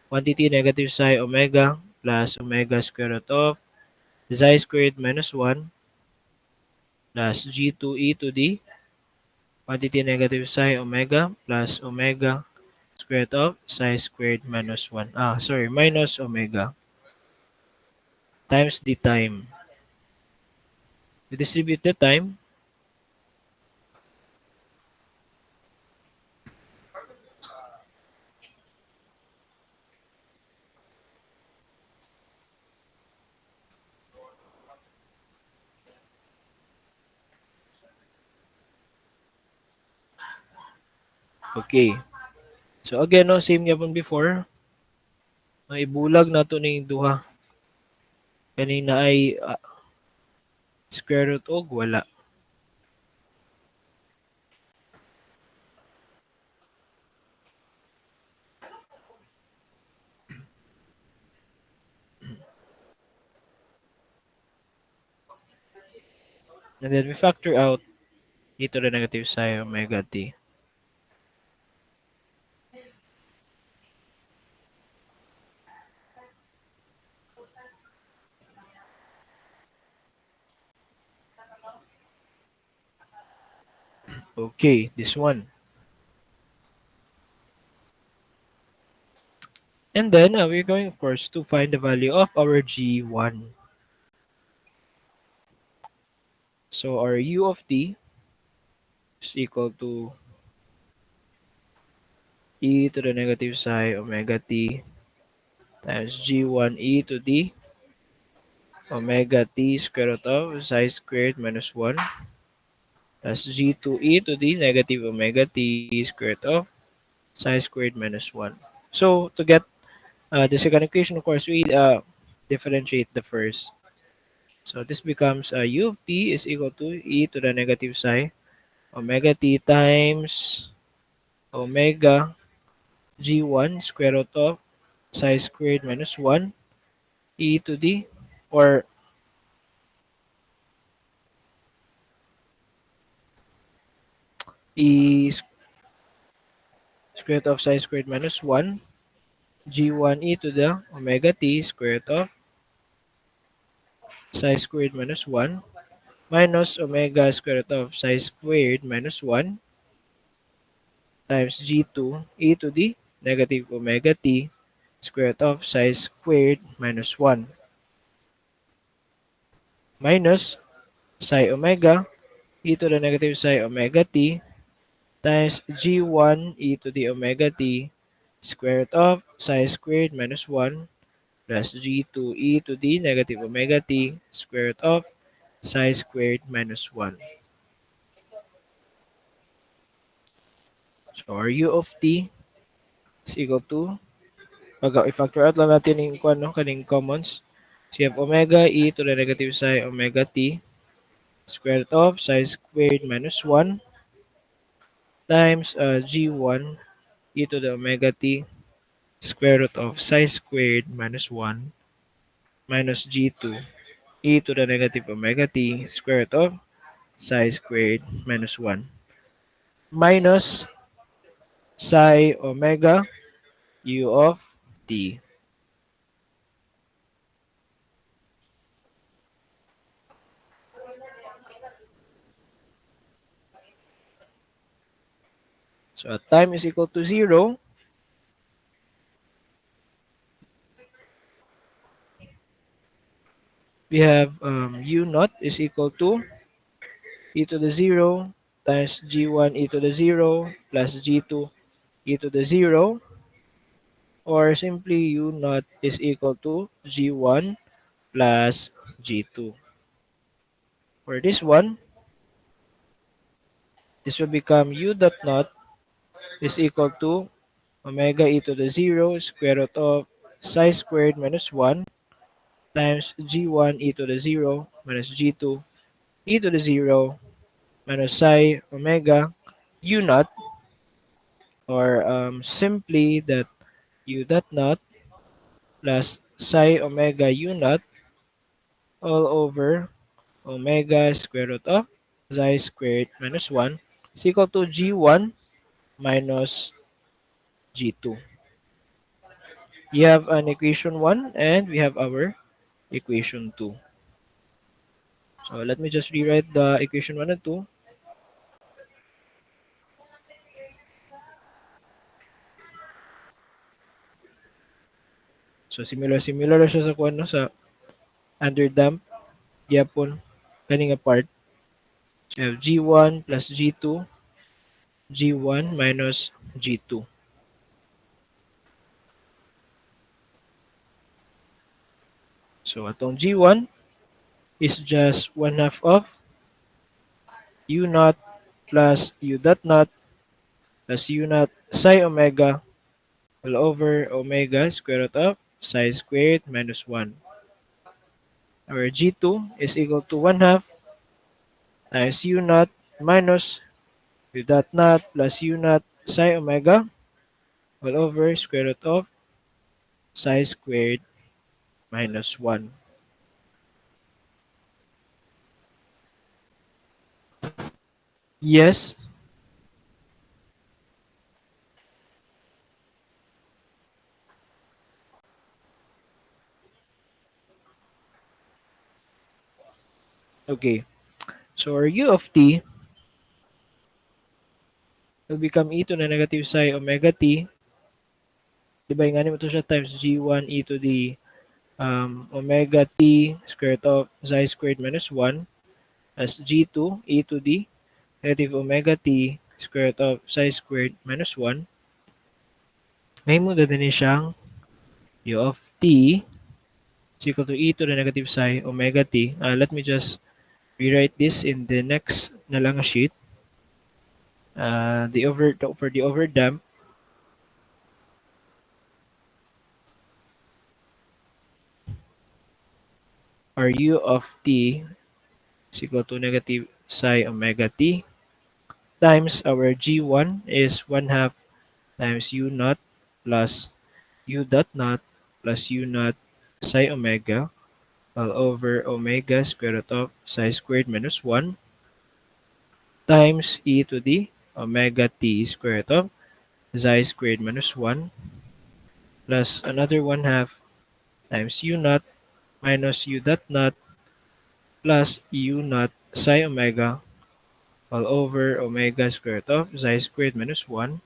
1tt negative psi omega plus omega square root of psi squared minus 1 plus g2 e to the 1tt negative psi omega plus omega square root of psi squared minus 1. Sorry, minus omega times the time. We distribute the time. Okay. So again, no, same nga pang before. Ibulag na to ning duha. Kanina ay square root og wala. And then we factor out e to the negative psi omega t. Okay, this one. And then we're going, of course, to find the value of our g1. So our u of t is equal to e to the negative psi omega t times g1 e to the omega t square root of psi squared minus 1 plus g2 e to the negative omega t square root of psi squared minus 1. So to get the second equation, of course, we differentiate the first. So this becomes u of t is equal to e to the negative psi omega t times omega g1 square root of psi squared minus 1 e to the, or e square root of psi squared minus 1 g1 e to the omega t square root of psi squared minus 1 minus omega square root of psi squared minus 1 times g2 e to the negative omega t square root of psi squared minus 1 minus psi omega e to the negative psi omega t times g1 e to the omega t square root of psi squared minus 1 plus g2 e to the negative omega t square root of psi squared minus 1. So our u of t is equal to, i-factor out lang natin yung kaning commons. So you have omega e to the negative psi omega t square root of psi squared minus 1 times g1 e to the omega t square root of psi squared minus 1 minus g2 e to the negative omega t square root of psi squared minus 1 minus psi omega u of t. So at time is equal to 0, we have u naught is equal to e to the 0 times g1 e to the 0 plus g2 e to the 0, or simply u naught is equal to g1 plus g2. For this one, this will become u dot naught is equal to omega e to the 0 square root of psi squared minus 1 times g1 e to the 0 minus g2 e to the 0 minus psi omega u naught, or simply that u dot naught plus psi omega u naught all over omega square root of psi squared minus 1 is equal to g1 minus g2. You have an equation 1 and we have our equation 2. So let me just rewrite the equation 1 and 2. So similar siya sa kuan no sa underdamp gyapon kani nga part. So you have G1 plus G2, G1 minus G2. So atong G1 is just 1/2 of U naught plus U dot naught plus U naught psi omega all over omega square root of psi squared minus 1. Our G2 is equal to 1/2 times U naught minus U dot naught plus U naught psi omega all over square root of psi squared minus 1. Yes. Okay. So our U of t will become e to the negative psi omega t. Diba yung mo to siya times G1 e to the omega t square root of psi squared minus 1 as G2 e to the negative omega t square root of psi squared minus 1. May mo din siyang U of t is equal to e to the negative psi omega t. Let me just rewrite this in the next na lang sheet. For the overdamp, our U of t is equal to negative psi omega t times our G1 is 1/2 times U naught plus U dot naught plus U naught psi omega all over omega square root of psi squared minus 1 times e to the omega t square root of psi squared minus 1 plus another 1/2 times U naught minus U dot naught plus U naught psi omega all over omega square root of psi squared minus 1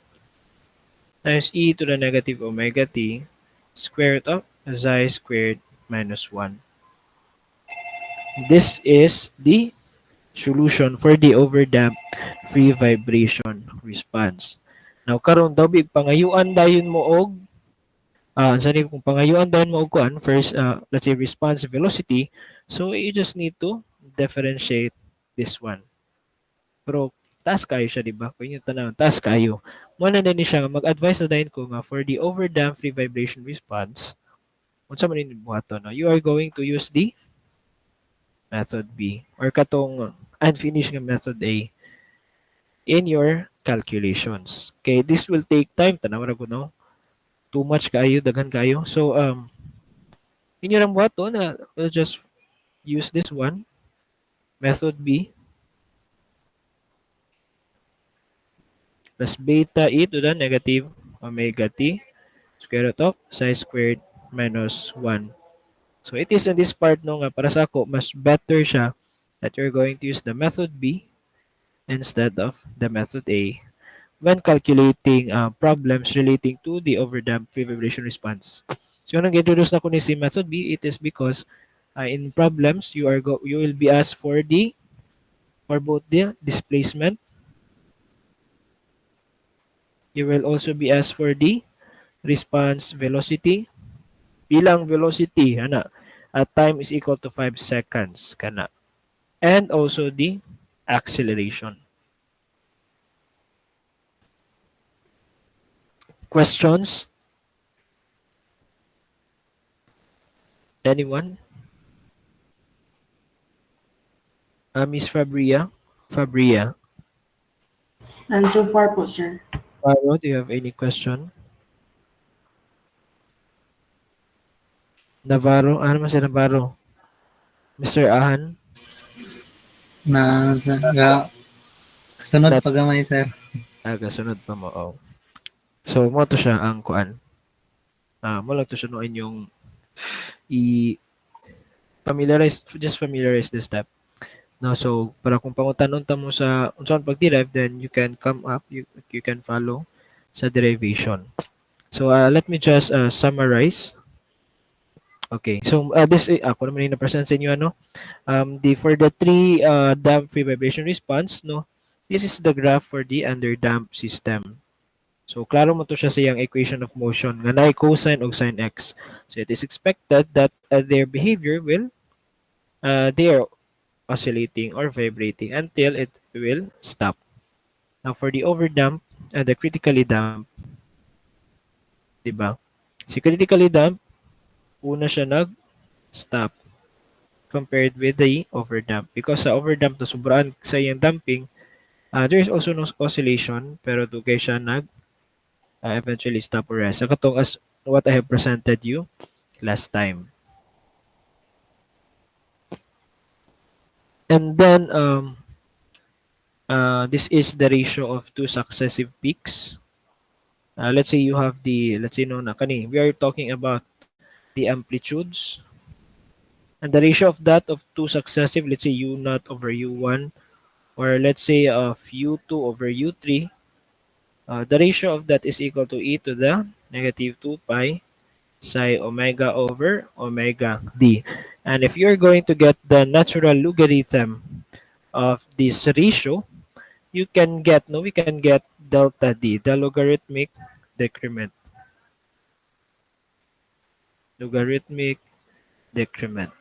times e to the negative omega t square root of psi squared minus 1. This is the solution for the overdamp free vibration response. Now karon daw big pangayuan dayon mo og sani kung pangayuan dayon mo og kuan first let's say response velocity, so you just need to differentiate this one. Pero taas kayo siya, di ba? Kung yung tanaw, taas kayo. Muna na ni siya nga mag-advise na dahil ko nga for the overdamp free vibration response, unsa man ni buhaton, no? You are going to use the method B or katong unfinished nga method A in your calculations. Okay, this will take time. Tanaw ra ko, no? Too much kayo, daghan kayo. So, inyo lang buhaton na we'll just use this one, method B, plus beta e to the negative omega t square root of psi squared minus 1. So it is in this part no nga para sa ako mas better siya that you're going to use the method B instead of the method A when calculating problems relating to the overdamp free vibration response. So nang introduce na ko ni si method B, it is because in problems you will be asked for both the displacement. You will also be asked for the response velocity. Bilang velocity, ana, at time is equal to 5 seconds, kana. And also the acceleration. Questions? Anyone? Miss Fabria? Fabria? And so far po, sir. Paro, do you have any question? Navarro? Ano man si Navarro? Mr. Ahan? Na sunod That- pa gamay, sir. Kasunod pa mo. Oh. So, mo to siya ang kuan. Mo lang to siya no inyong just familiarize the step. No, so para kung pangutanon ta mo sa unsaon pag-derive, then you can come up, you can follow sa derivation. So let me just summarize Okay, so this ako naman yung na-present sa inyo ano. The for the three damp free vibration response, no. This is the graph for the under damp system. So klaro mo to siya sa iyang equation of motion nga naay cosine og sine x. So it is expected that their behavior will they are oscillating or vibrating until it will stop. Now for the overdamp and the critically damp, 'di ba? Si critically damp una siya nag-stop compared with the overdamp because sa overdamp na sobraan sa iyang damping, there is also no oscillation pero dugay siya nag eventually stop or rest. Sa katong as what I have presented you last time. And then this is the ratio of two successive peaks. Let's say you have the, let's say no na kani, we are talking about the amplitudes. And the ratio of that of two successive, let's say u naught over u1, or let's say of u2 over u3, the ratio of that is equal to e to the negative 2 pi psi omega over omega d. And if you're going to get the natural logarithm of this ratio, you can get, no, we can get delta d, the logarithmic decrement. Logarithmic decrement.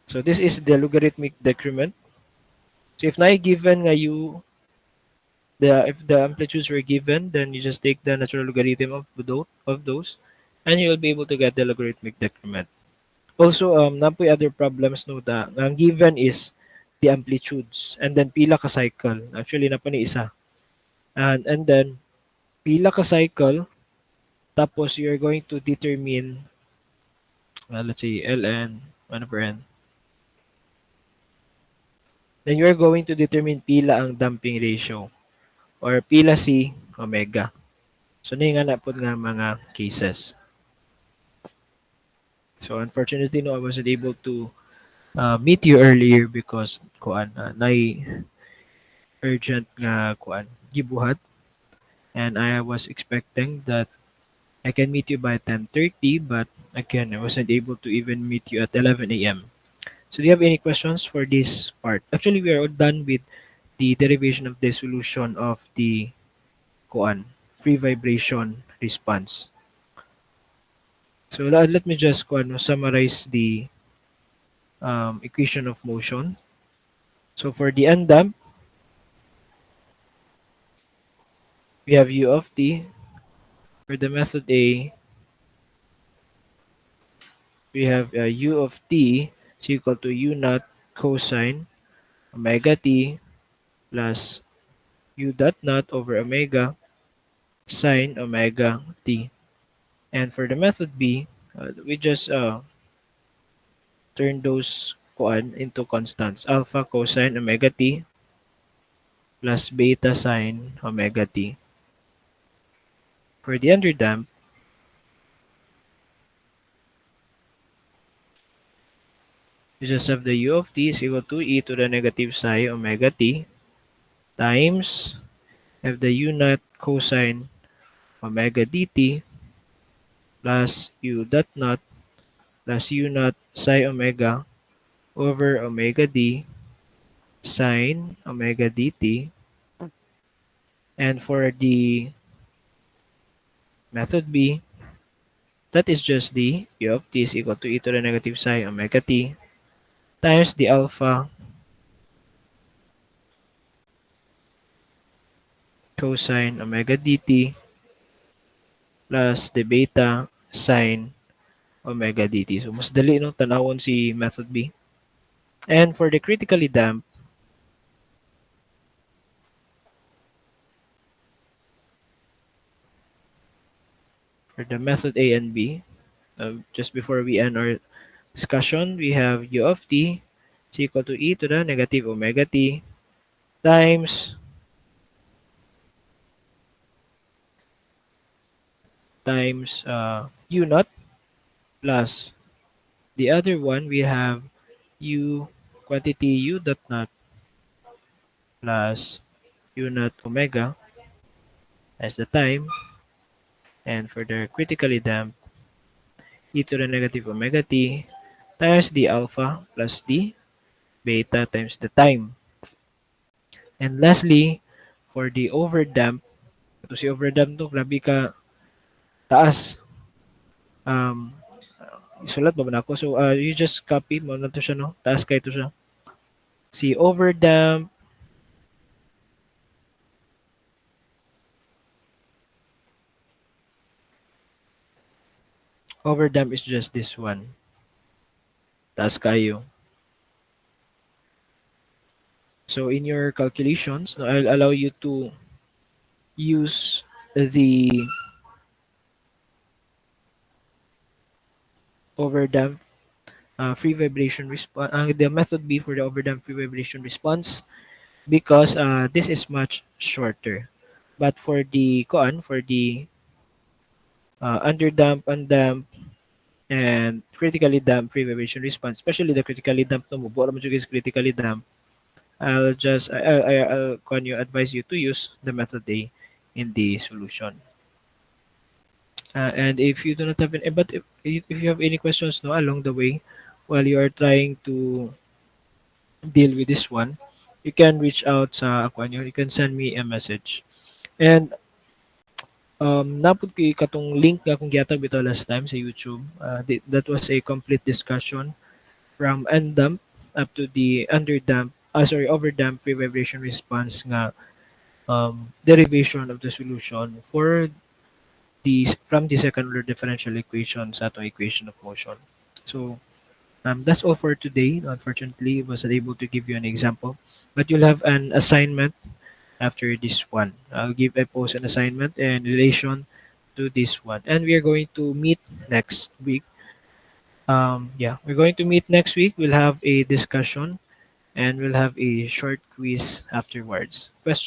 So this is the logarithmic decrement. So if na given nga you, if the amplitudes were given, then you just take the natural logarithm of those, and you will be able to get the logarithmic decrement. Also, napoy other problems no da ang given is the amplitudes and then pila ka cycle. Actually na pa ni isa. And then pila ka cycle tapos you're going to determine let's say ln 1 over n. Then you're going to determine pila ang damping ratio or pila si omega. So ni nga na po nga mga cases. So unfortunately no, I wasn't able to meet you earlier because kuan nay urgent nga kuan gibuhat, and I was expecting that I can meet you by 10:30, but again I wasn't able to even meet you at 11 a.m. So do you have any questions for this part? Actually, we are all done with the derivation of the solution of the kuan free vibration response. So let me just kuan summarize the equation of motion. So for the undamp, we have u of t. For the method A, we have u of t is equal to u naught cosine omega t plus u dot naught over omega sine omega t. And for the method B, we just turn those kuan into constants. Alpha cosine omega t plus beta sine omega t. For the underdamp, we just have the u of t is equal to e to the negative psi omega t times have the u naught cosine omega dt plus u dot naught plus u naught psi omega over omega d sine omega dt. And for the method B, that is just the u of t is equal to e to the negative psi omega t times the alpha cosine omega dt plus the beta sine omega dt. So mas dali no tanawon si method B. And for the critically damp, for the method A and B, just before we end our discussion, we have u of t is equal to e to the negative omega t times u naught plus the other one we have u quantity u dot naught plus u naught omega as the time, and for the critically damp e to the negative omega t times d alpha plus d beta times the time. And lastly, for the overdamp, ito si overdamp to, grabe ka taas. Um, isulat ba na ako? So, you just copy mo na to siya, no? Taas kayo to siya. Si overdamp, overdamp is just this one. Taas kayo. So, in your calculations, no, I'll allow you to use the overdamp free vibration response, the method B for the overdamp free vibration response, because this is much shorter. But for the for the underdamp, undamp, and critically damped free vibration response, especially the critically damped no mo, bora mo is critically damped, I'll can you advise you to use the method A in the solution. And if you do not have any, but if you have any questions no along the way while you are trying to deal with this one, you can reach out sa ako nyo, you can send me a message. And napod ko katong link nga akong gihatag bitaw last time sa YouTube. That was a complete discussion from undamp up to the underdamp, overdamp free vibration response nga derivation of the solution for the from the second order differential equation sa atong equation of motion. So that's all for today. Unfortunately, I wasn't able to give you an example, but you'll have an assignment after this one. I'll give a post an assignment in relation to this one, and we are going to meet next week. Yeah, we're going to meet next week. We'll have a discussion and we'll have a short quiz afterwards. Question.